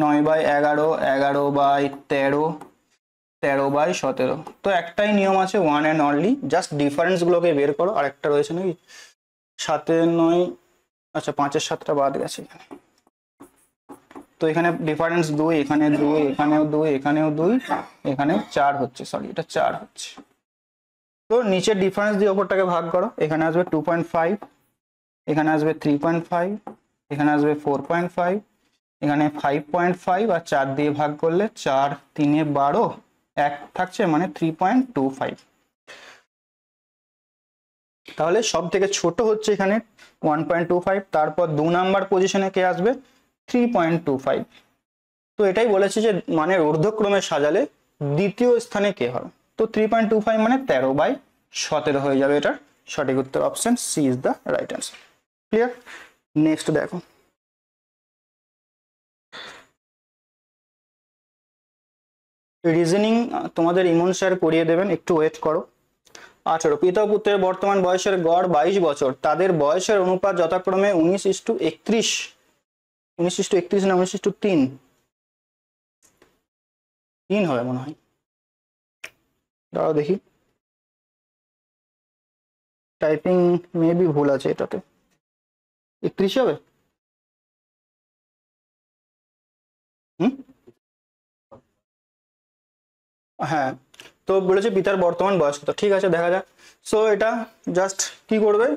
9/11, 11/13, 13/17। তো একটাই নিয়ম আছে, one and only, just difference গুলোকে বের করো। আর একটা রয়েছে নাকি 7-এর 9, আচ্ছা 5-এর 7টা বাদ গেছে এখানে। তো এখানে ডিফারেন্স 2, এখানে 2, এখানেও 2, এখানেও 2, এখানেও 4 হচ্ছে, সরি এটা 4 হচ্ছে। তো নিচের ডিফারেন্স দিয়ে ওপরটাকে ভাগ করো, এখানে আসবে 2.5, এখানে আসবে 3.5, এখানে আসবে 4.5, এখানে 5.5, আর 4 দিয়ে ভাগ করলে 4 3 12, 1 থাকছে মানে 3.25। তাহলে সব থেকে ছোট হচ্ছে এখানে 1.25, তারপর 2 নাম্বার পজিশনে কে আসবে? 3.25। তো এটাই বলেছে যে মানে ঊর্ধ্বক্রমে সাজালে দ্বিতীয় স্থানে কে হবে। তো 3.25 মানে 13/17 হয়ে যাবে। এটার সঠিক উত্তর option C is the right answer. Clear? Next দেখো, রিজনিং তোমাদের ইমন স্যার করিয়ে দেবেন, একটু ওয়েট করো। 18, পিতা পুত্রের বর্তমান বয়সের গড় 22 বছর, তাদের বয়সের অনুপাত যথাক্রমে 19:31, 19:31 না 19:3, 3 হবে মনে হয়, দাঁড়াও দেখি, টাইপিং মেবি ভুল আছে, এটাতে 31 হবে। হুম, হ্যাঁ। তো বলেছে পিতার বর্তমান বয়স কত, ঠিক আছে দেখা যাক। সো এটা জাস্ট কি করবে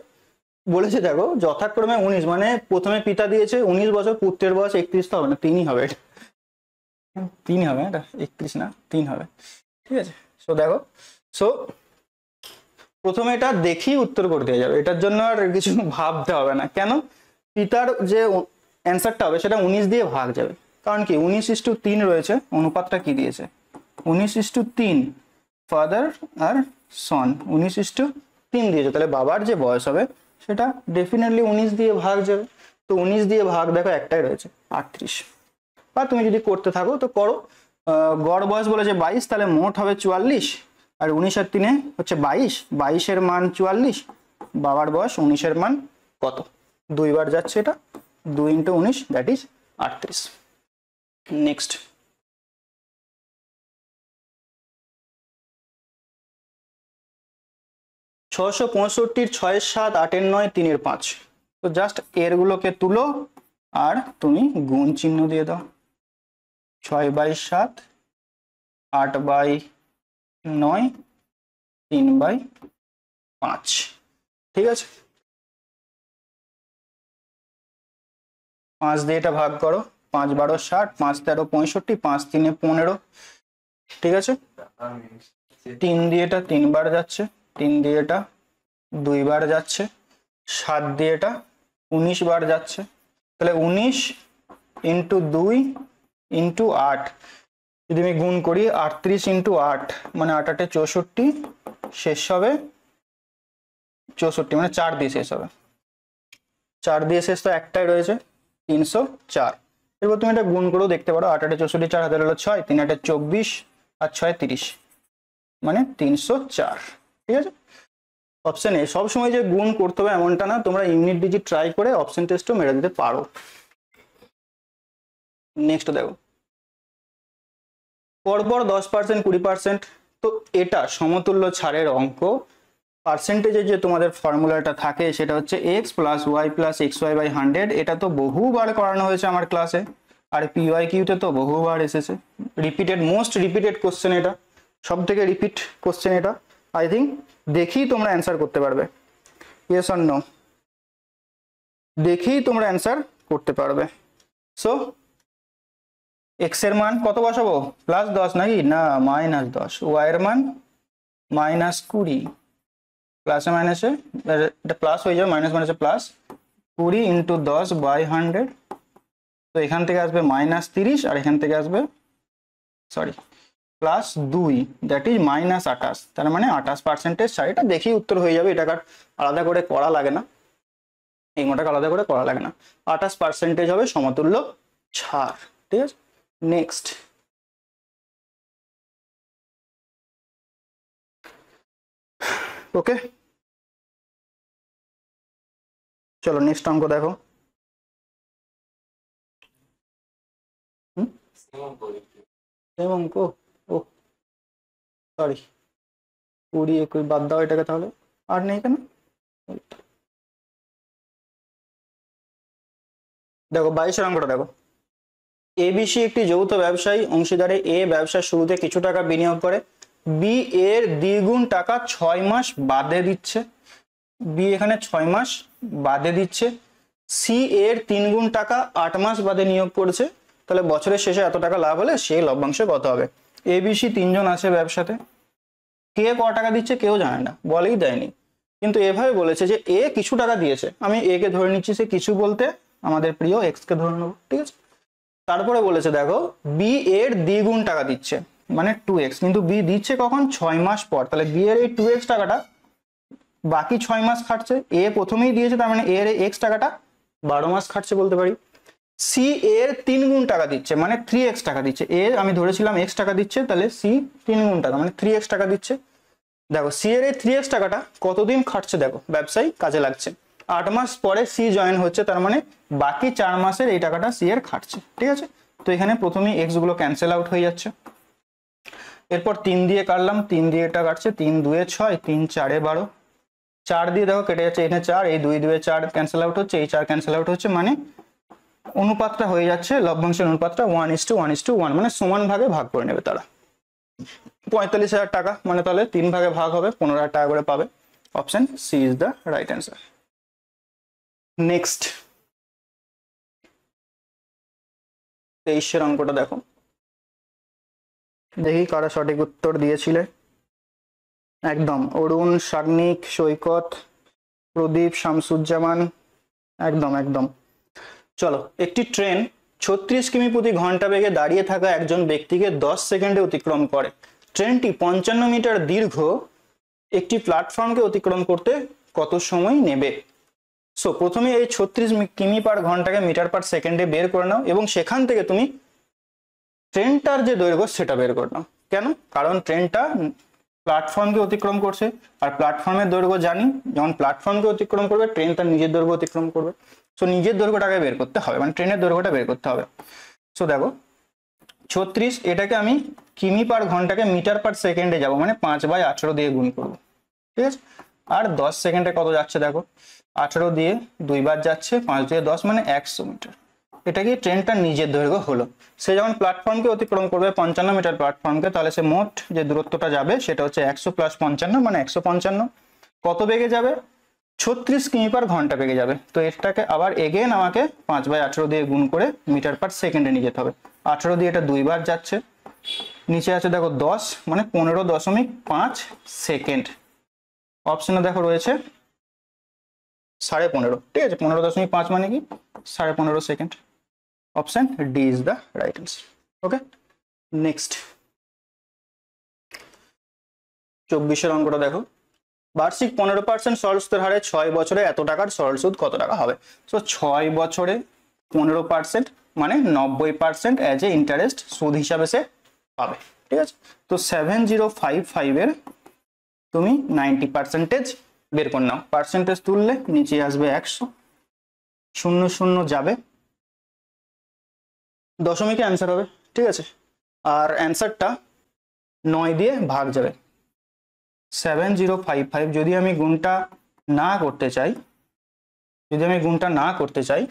বলেছে, দেখো যথাক্রমে 19 মানে প্রথমে পিতা দিয়েছে 19 বছর, পুত্রের বয়স 31, তো হবে না, 3ই হবে, 3 হবে, এটা 31 না 3 হবে, ঠিক আছে। সো দেখো, সো প্রথমে এটা দেখি উত্তর করতে যাবে, এটার জন্য আর কিছু ভাবতে হবে না। কেন? পিতার যে অ্যান্সারটা হবে সেটা 19 দিয়ে ভাগ যাবে, কারণ কি 19:3 রয়েছে, অনুপাতটা কি দিয়েছে 19:3, ফাদার আর সন 19:3 দিয়েছে, তাহলে বাবার যে বয়স হবে সেটা ডেফিনেটলি 19 দিয়ে ভাগ যাবে। তো 19 দিয়ে ভাগ দেখো একটাই রয়েছে 38, বা তুমি যদি করতে থাকো তো করো। গড় বয়স বলেছে 22, তাহলে মোট হবে 44, আর 19 আর 3 হচ্ছে 22, 22-এর মান 44, বাবার বয়স 19-এর মান কত? 2 বার যাচ্ছে এটা, 2 × 19 দ্যাট ইজ 38। নেক্সট, ছশো 65-র 6-এর 7, 8-এর 9, 3-এর 5। তো জাস্ট এরগুলোকে তুলো আর তুমি গুণ চিহ্ন দিয়ে দাও, 6/7, 8/9, 3/5, ঠিক আছে। 5 দিয়ে এটা ভাগ করো, 5 12 60, 5 13 65, 5 3 15, ঠিক আছে। 3 দিয়ে এটা 3 বার যাচ্ছে, 3 দিয়ে এটা 2 বার যাচ্ছে, 7 দিয়ে এটা 19 বার যাচ্ছে, তাহলে 19 × 2 × 8, যদি আমি গুণ করি 38 × 8 মানে 8 8 64, শেষ হবে 64 মানে 4 দিয়ে শেষ হবে, 4 দিয়ে শেষ তো একটাই রয়েছে 304। এরপর তুমি এটা গুণ করেও দেখতে পারো, 8 8 64, 4 হাতের হলো 6, 3 8 24, আর 6 30 মানে 304, ঠিক আছে। Option A. সবসময় যে গুণ করতে হবে এমনটা না, তোমরা ইউনিট ডিজিট ট্রাই করে অপশন টেস্টও মেরে দিতে পারো। নেক্সট দেখো, পরপর 10%, 20%, তো এটা সমতুল্য ছাড়ের অঙ্ক। পার্সেন্টেজে যে তোমাদের ফর্মুলাটা থাকে সেটা হচ্ছে x + y + xy/100, এটা তো বহুবার করানো হয়েছে আমার ক্লাসে, আর PYQ-তে তো বহুবার এসেছে, রিপিটেড, মোস্ট রিপিটেড কোশ্চেন, এটা সব থেকে রিপিট কোশ্চেন এটা। আই থিঙ্ক দেখেই তোমরা অ্যান্সার করতে পারবে, ইয়েস অর নো, দেখেই তোমরা অ্যান্সার করতে পারবে। সো x এর মান কত বসাবো, +10 নাকি না -10, y এর মান -20, প্লাসে মাইনাসে এটা প্লাস হয়ে যাবে, মাইনাস মাইনাসে প্লাস, 20 × 10/100, তো এখান থেকে আসবে -30, আর এখান থেকে আসবে সরি +2, দ্যাট ইজ -28, তার মানে 28% ছাড়। এটা দেখেই উত্তর হয়ে যাবে, এটা আলাদা করে করা লাগে না, এই মোটাকে আলাদা করে করা লাগে না, 28% হবে সমতুল্য ছাড়, ঠিক আছে। নেক্সট, ওকে, চলো নেক্সট অঙ্ক দেখো। সেম অঙ্ক, ও সরি, 20 21 বাদ দাও এটাকে তাহলে, আর নেই কেন। দেখো 22 অঙ্কটা দেখো। এবিসি একটি যৌথ ব্যবসায়ী, অংশীদারে এ ব্যবসার শুরুতে কিছু টাকা বিনিয়োগ করে, বি এর দ্বিগুণ টাকা 6 মাস বাদে দিচ্ছে, বি এখানে 6 মাস বাদে দিচ্ছে, সি এর 3 গুণ টাকা 8 মাস বাদে নিয়োগ করেছে, তাহলে বছরের শেষে এত টাকা লাভ হলে সেই লভ্যাংশ কত হবে। এবিসি তিনজন আছে ব্যবসাতে, কে ক টাকা দিচ্ছে কেউ জানে না, বলেই দেয়নি, কিন্তু এভাবে বলেছে যে এ কিছু টাকা দিয়েছে, আমি এ কে ধরে নিচ্ছি, সে কিছু বলতে আমাদের প্রিয় এক্স কে ধরে নেবো, ঠিক আছে। তারপরে বলেছে দেখো বি এর দ্বিগুণ টাকা দিচ্ছে, মানে 2x, কিন্তু বি দিচ্ছে কখন, 6 মাস পর, তাহলে বি এর এই 2x টাকাটা বাকি 6 মাস খাটছে, এ প্রথমেই দিয়েছে, তার মানে এর এক্স টাকাটা 12 মাস খাটছে বলতে পারি। সি এর 3 গুণ টাকা দিচ্ছে, মানে 3x টাকা দিচ্ছে, এ আমি ধরেছিলাম x টাকা দিচ্ছে, তাহলে সি 3 গুণ টাকা মানে 3x টাকা দিচ্ছে। দেখো সি এর এই 3x টাকাটা কতদিন খাটছে, দেখো ব্যবসায়ী কাজে লাগছে, 8 মাস পরে সি জয়েন হচ্ছে, তার মানে বাকি 4 মাসের এই টাকাটা সি এর খাটছে, ঠিক আছে। তো এখানে প্রথমেই এক্স গুলো ক্যান্সেল আউট হয়ে যাচ্ছে, এরপর 3 দিয়ে কাটলাম, 3 দিয়ে এটা কাটছে, 3 2 6, 3 4 12, 4 দিয়ে দেখো কেটে যাচ্ছে, এখানে 4, এই 2 2 4 ক্যান্সেল আউট হচ্ছে, এই 4 ক্যান্সেল আউট হচ্ছে, মানে অনুপাতটা হয়ে যাচ্ছে, লভ্যাংশের অনুপাতটা 1:1:1, মানে সমান ভাগে ভাগ করে নেবে তারা। 45,000 টাকা, মানে তাহলে 3 ভাগে ভাগ হবে, 15,000 টাকা করে পাবে। Option C is the right answer. Next 23 অঙ্কটা দেখো, দেখি কারা সঠিক উত্তর দিয়েছিলে। একদম অরুণ, সাগ্নিক, সৈকত, প্রদীপ, শামসুজ্জামান, একদম একদম। চলো, একটি ট্রেন 36 কিমি প্রতি ঘন্টা বেগে দাঁড়িয়ে থাকা একজন ব্যক্তিকে 10 সেকেন্ডে অতিক্রম করে। ট্রেনটি 55 মিটার দীর্ঘ একটি প্ল্যাটফর্মকে অতিক্রম করতে কত সময় নেবে। সো প্রথমে এই 36 কিমি পার ঘন্টাকে মিটার পার সেকেন্ডে বের করে নাও, এবং সেখান থেকে তুমি ট্রেনটার যে দৈর্ঘ্য সেটা বের করে নাও। কেন, কারণ ট্রেনটা প্ল্যাটফর্মকে অতিক্রম করছে, আর প্ল্যাটফর্মের দৈর্ঘ্য জানি, যখন প্ল্যাটফর্মকে অতিক্রম করবে ট্রেন তার নিজের দৈর্ঘ্য অতিক্রম করবে, সো নিজের দৈর্ঘ্যটাকে বের করতে হবে, মানে ট্রেনের দৈর্ঘ্যটা বের করতে হবে। সো দেখো 36, এটাকে আমি কিমি পার ঘন্টাকে মিটার পার সেকেন্ডে যাবো, মানে 5/18 দিয়ে গুণ করবো, ঠিক আছে। আর 10 সেকেন্ডে কত যাচ্ছে দেখো, 18 দিয়ে 2 বার যাচ্ছে, 5 দিয়ে 10, মানে 100 মিটার। এটা কি ট্রেনটার নিজের দৈর্ঘ্য হলো। সে যখন প্ল্যাটফর্মকে অতিক্রম করবে 55 মিটার প্ল্যাটফর্মকে, তাহলে সে মোট যে দূরত্বটা যাবে সেটা হচ্ছে 100 + 55, মানে 155। কত বেগে যাবে, 36 কিমি পার ঘন্টা বেগে যাবে। তো এটাকে আবার এগেন আমাকে 5/18 দিয়ে গুণ করে মিটার পার সেকেন্ডে নিয়ে যেতে হবে। 18 দিয়ে এটা 2 বার যাচ্ছে, নিচে আছে দেখো 10, মানে 15.5 সেকেন্ড। অপশনে দেখো রয়েছে 15.5, ঠিক আছে, 15.5 মানে কি 15.5 second. Option D is the right answer. Okay, next 24 অঙ্কটা দেখো। বার্ষিক 15% সরল সুদের হারে 6 বছরে এত টাকার সরল সুদ কত টাকা হবে। সো 6 বছরে 15% মানে 90% অ্যাজ এ ইন্টারেস্ট সুদ হিসাবে সে পাবে, ঠিক আছে। তো 7055 এর তুমি 90% বের করে নাও, পার্সেন্টেজ তুললে নিচে আসবে 100, 0 0 যাবে, দশমিকে অ্যান্সার হবে, ঠিক আছে। আর অ্যান্সারটা 9 দিয়ে ভাগ যাবে। 7055 যদি আমি গুণটা না করতে চাই,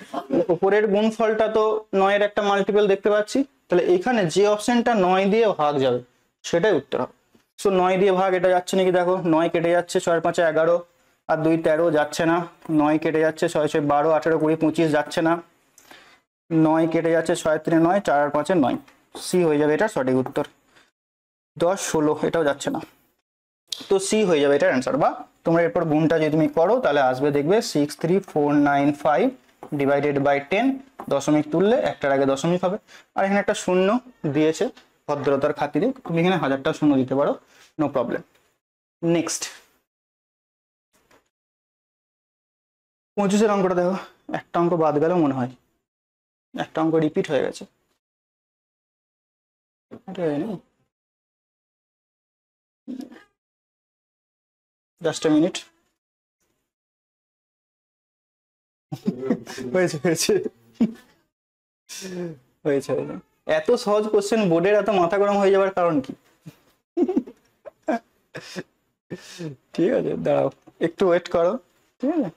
উপরের গুণফলটা তো 9 এর একটা মাল্টিপল দেখতে পাচ্ছি, তাহলে এখানে যে অপশনটা 9 দিয়ে ভাগ যাবে সেটাই উত্তর হবে। সো 9 দিয়ে ভাগ, এটা যাচ্ছে নাকি দেখো, 9 কেটে যাচ্ছে, 6 5 11, আর 2 13 যাচ্ছে না, 9 কেটে যাচ্ছে, 6 6 12, 18 20 25 যাচ্ছে না, 9 কেটে যাচ্ছে, 6 3 9, 4 আর 5 9, সি হয়ে যাবে এটা সঠিক উত্তর। 10 16 এটাও যাচ্ছে না, তো সি হয়ে যাবে এটার অ্যান্সার। বা তোমরা এরপর গুণটা যদি তুমি করো তাহলে আসবে দেখবে 63495 ডিভাইডেড বাই 10, দশমিক তুললে একটার আগে দশমিক হবে, আর এখানে একটা শূন্য দিয়েছে ভদ্রতার খাতিরে, তুমি এখানে 1000টা শূন্য দিতে পারো, নো প্রবলেম। নেক্সট 25 অঙ্কটা দেখো, একটা অঙ্ক বাদ গেল মনে হয়, একটা অঙ্ক রিপিট হয়ে গেছে, জাস্ট এ মিনিট। হয়েছে হয়েছে হয়েছে হয়েছে। এত সহজ কোশ্চেন বোর্ডের এত মাথা গরম হয়ে যাওয়ার কারণ কি? ঠিক আছে, দাঁড়াও একটু ওয়েট করো। ঠিক আছে,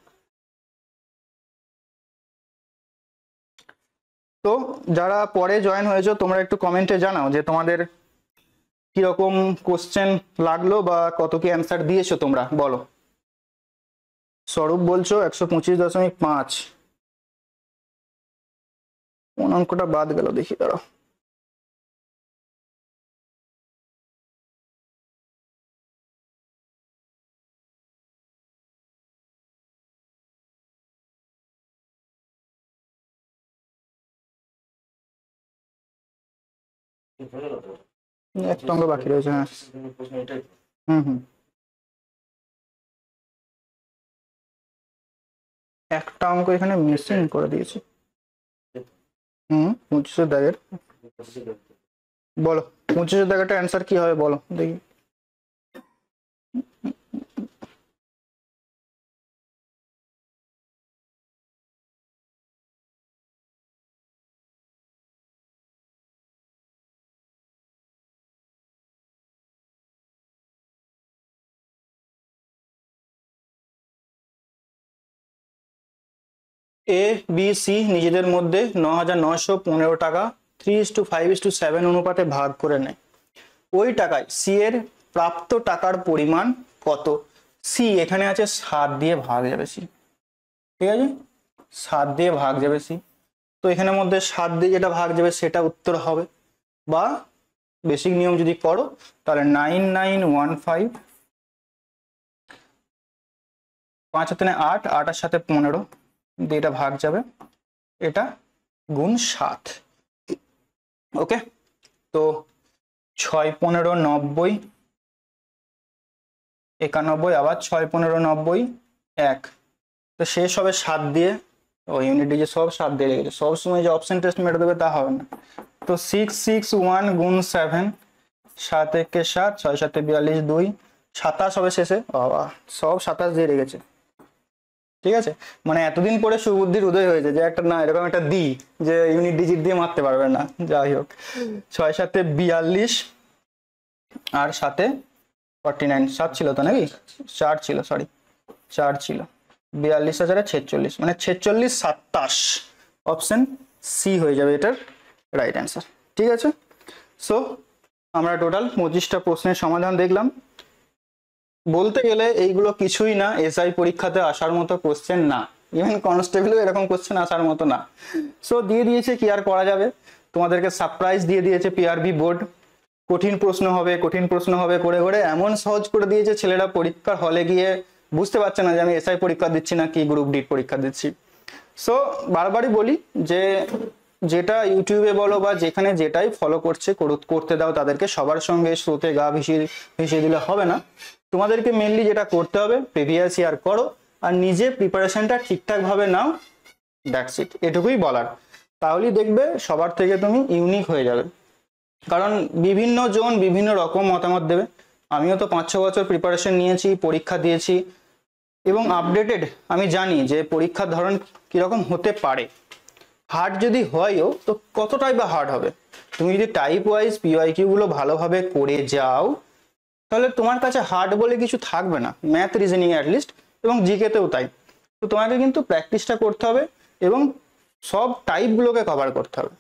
তো যারা পরে জয়েন হয়েছো তোমরা একটু কমেন্টে জানাও যে তোমাদের কিরকম কোশ্চেন লাগলো বা কত কি অ্যান্সার দিয়েছো তোমরা, বলো। স্বরূপ বলছো 125.5। কোন অঙ্কটা বাদ গেল দেখি, দাঁড়াও। একটা অঙ্ক বাকি রয়েছে, হ্যাঁ। হুম হুম, একটা অঙ্ক এখানে মিসিং করে দিয়েছি। 25 দাগের, বলো 25 দাগেরটা অ্যান্সার কি হবে বলো দেখি। এ বি সি নিজেদের মধ্যে 9,915 টাকা 3:5:7 অনুপাতে ভাগ করে নেয়। ওই টাকায় সি এর প্রাপ্ত টাকার পরিমাণ কত? সি এখানে আছে 7 দিয়ে ভাগ যাবে সি, ঠিক আছে, 7 দিয়ে ভাগ যাবে সি। তো এখানের মধ্যে 7 দিয়ে যেটা ভাগ যাবে সেটা উত্তর হবে, বা বেসিক নিয়ম যদি করো তাহলে 9915, 5 হাতে 8, 8 সাথে 15 দিয়ে এটা ভাগ যাবে, এটা গুণ 7। ওকে, তো 6×15=90, 91, আবার 6×15=90, 1। তো শেষ হবে 7 দিয়ে, ও ইউনিট ডিজিট সব 7 দিয়ে রেখেছে, সবসময় যে অপশন টেস্ট মেরে দেবে তা হবে না। তো 661 গুণ 7, 7 একে 7, 6 7 42, 2, 27 হবে শেষে, বাবা সব 27 দিয়ে রেখেছে। ঠিক আছে, মানে এতদিন পরে সুবুদ্ধির উদয় হয়েছে যে একটা না এরকম একটা দি যে ইউনিট ডিজিট দিয়ে মারতে পারবে না। যাই হোক, 6 7 42 আর 7 49, 7 ছিল তো নাকি? 4 ছিল, সরি 4 ছিল। 42,046, মানে 46 27, অপশন সি হয়ে যাবে এটার রাইট অ্যান্সার। ঠিক আছে, সো আমরা টোটাল 25টা প্রশ্নের সমাধান দেখলাম। বলতে গেলে এইগুলো কিছুই না এসআই পরীক্ষাতে আসার মতো কোশ্চেন না, ইভেন কনস্টেবলও এরকম কোশ্চেন আসার মতো না। সো দিয়ে দিয়েছে, কি আর করা যাবে, তোমাদেরকে সারপ্রাইজ দিয়ে দিয়েছে পিআরবি বোর্ড। কঠিন প্রশ্ন হবে কঠিন প্রশ্ন হবে করে করে এমন সহজ করে দিয়েছে, ছেলেরা পরীক্ষার হলে গিয়ে বুঝতে পারছে না যে আমি এসআই পরীক্ষা দিচ্ছি না কি গ্রুপ ডি পরীক্ষা দিচ্ছি। সো বারবারই বলি যে যেটা ইউটিউবে বলো বা যেখানে যেটাই ফলো করছে করতে দাও তাদেরকে, সবার সঙ্গে স্রোতে গা ভিজিয়ে দিলে হবে না। তোমাদেরকে মেনলি যেটা করতে হবে প্রিভিয়াস ইয়ার করো আর নিজে প্রিপারেশনটা ঠিকঠাক ভাবে নাও, দ্যাটস ইট, এটুকুই বলার। তাহলেই দেখবে সবার থেকে তুমি ইউনিক হয়ে যাবে, কারণ বিভিন্ন জন বিভিন্ন রকম মতামত দেবে। আমিও তো 5-6 বছর প্রিপারেশন নিয়েছি, পরীক্ষা দিয়েছি এবং আপডেটেড আমি জানি যে পরীক্ষার ধরন কিরকম হতে পারে। হার্ড যদি হয়ও তো কতটাই বা হার্ড হবে। তুমি যদি টাইপ ওয়াইজ পিওয়াইকিউ গুলো ভালোভাবে করে যাও তাহলে তোমার কাছে হার্ড বলে কিছু থাকবে না, ম্যাথ রিজনিং অ্যাটলিস্ট, এবং জিকেতেও তাই। তো তোমাকে কিন্তু প্র্যাকটিসটা করতে হবে এবং সব টাইপগুলোকে কভার করতে হবে,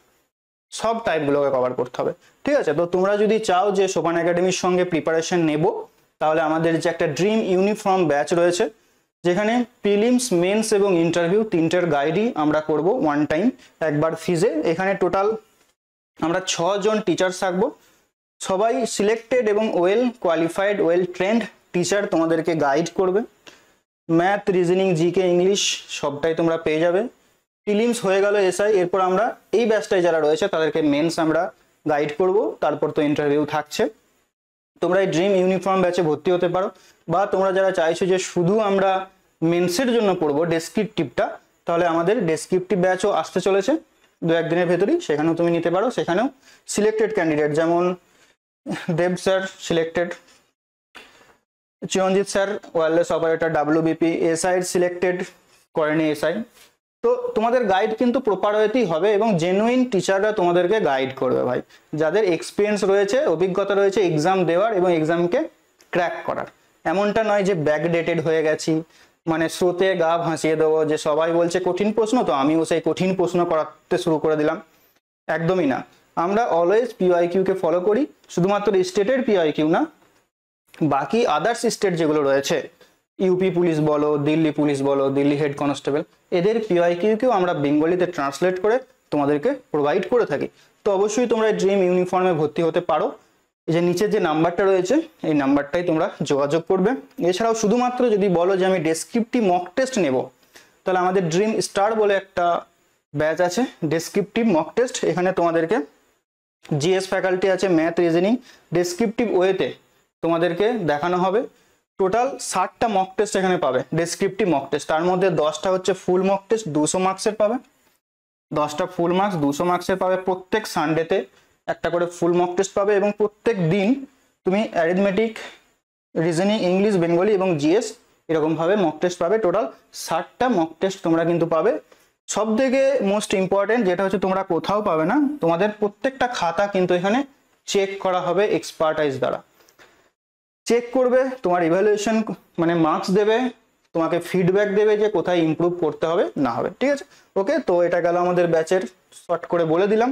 সব টাইপগুলোকে কভার করতে হবে। ঠিক আছে, তো তোমরা যদি চাও যে সোপান একাডেমির সঙ্গে প্রিপারেশন নেব, তাহলে আমাদের যে একটা ড্রিম ইউনিফর্ম ব্যাচ রয়েছে যেখানে প্রিলিমস মেন্স এবং ইন্টারভিউ তিনটের গাইডই আমরা করব ওয়ান টাইম একবার ফিজে। এখানে টোটাল আমরা 6 জন টিচার থাকবো, সবাই সিলেক্টেড এবং well qualified well trend teacher তোমাদেরকে গাইড করবে। ম্যাথ রিজনিং জিকে ইংলিশ সবটাই তোমরা পেয়ে যাবে। প্রিলিমস হয়ে গেল এসআই, এরপর আমরা এই ব্যাচটায় যারা রয়েছে তাদেরকে মেন্স আমরা গাইড করব, তারপর তো ইন্টারভিউ থাকছে। তোমরা এই ড্রিম ইউনিফর্ম ব্যাচে ভর্তি হতে পারো, বা তোমরা যারা চাইছো যে শুধু আমরা মেন্সের জন্য পড়বো ডেসক্রিপটিভটা, তাহলে আমাদের ডেসক্রিপটিভ ব্যাচও আসতে চলেছে 2-1 দিনের ভেতরেই, সেখানেও তুমি নিতে পারো। সেখানেও সিলেক্টেড ক্যান্ডিডেট যেমন Dev sir selected, Chiranjit sir wireless operator WBP, SI selected করেনি এসআই। তো তোমাদের গাইড কিন্তু প্রপার ওয়েতেই হবে এবং জেনুইন টিচাররা তোমাদেরকে গাইড করবে ভাই, যাদের এক্সপিরিয়েন্স রয়েছে, অভিজ্ঞতা রয়েছে এক্সাম দেওয়ার এবং এক্সামকে ক্র্যাক করার। এমনটা নয় যে ব্যাকডেটেড হয়ে গেছি, মানে স্রোতে গা ভাসিয়ে দেবো, যে সবাই বলছে কঠিন প্রশ্ন তো আমিও সেই কঠিন প্রশ্ন করাতে শুরু করে দিলাম, একদমই না। আমরা অলওয়েজ PYQ কে ফলো করি, শুধুমাত্র স্টেটের PYQ না, বাকি আদার্স স্টেট যেগুলো রয়েছে, ইউপি পুলিশ বলো, দিল্লি পুলিশ বলো, দিল্লি হেড কনস্টেবল, এদের PYQ কেও আমরা বেঙ্গলিতে ট্রান্সলেট করে তোমাদেরকে প্রোভাইড করে থাকি। তো অবশ্যই তোমরা ড্রিম ইউনিফর্মে ভর্তি হতে পারো। এই যে নিচে যে নাম্বারটা রয়েছে এই নাম্বারটাই তোমরা যোগাযোগ করবে। এছাড়াও শুধুমাত্র যদি বলো যে আমি ডেসক্রিপটিভ মক টেস্ট নেব, তাহলে আমাদের ড্রিম স্টার বলে একটা ব্যাচ আছে, ডেসক্রিপটিভ মক টেস্ট। এখানে তোমাদেরকে জিএস ফ্যাকাল্টি আছে, ম্যাথ, রিজনিং, ডেসক্রিপটিভ ওয়েতে তোমাদেরকে দেখানো হবে। টোটাল 60টা মক টেস্ট এখানে পাবে, ডেসক্রিপটিভ মক টেস্ট। তার মধ্যে 10টা হচ্ছে ফুল মক টেস্ট, 200 মার্কসের পাবে, 10টা ফুল মার্কস 200 মার্কসের পাবে। প্রত্যেক সানডেতে একটা করে ফুল মক টেস্ট পাবে এবং প্রত্যেক দিন তুমি অ্যারিথমেটিক, রিজনিং, ইংলিশ, বেঙ্গলি এবং জিএস এরকমভাবে মক টেস্ট পাবে। টোটাল 60টা মক টেস্ট তোমরা কিন্তু পাবে। সব থেকে মোস্ট ইম্পর্টেন্ট যেটা হচ্ছে তোমরা কোথাও পাবে না, তোমাদের প্রত্যেকটা খাতা কিন্তু এখানে চেক করা হবে এক্সপার্টাইজ দ্বারা। চেক করবে, তোমার ইভ্যালুয়েশন মানে মার্কস দেবে, তোমাকে ফিডব্যাক দেবে যে কোথায় ইমপ্রুভ করতে হবে না হবে, ঠিক আছে? ওকে, তো এটা গেল আমাদের ব্যাচের, শর্ট করে বলে দিলাম।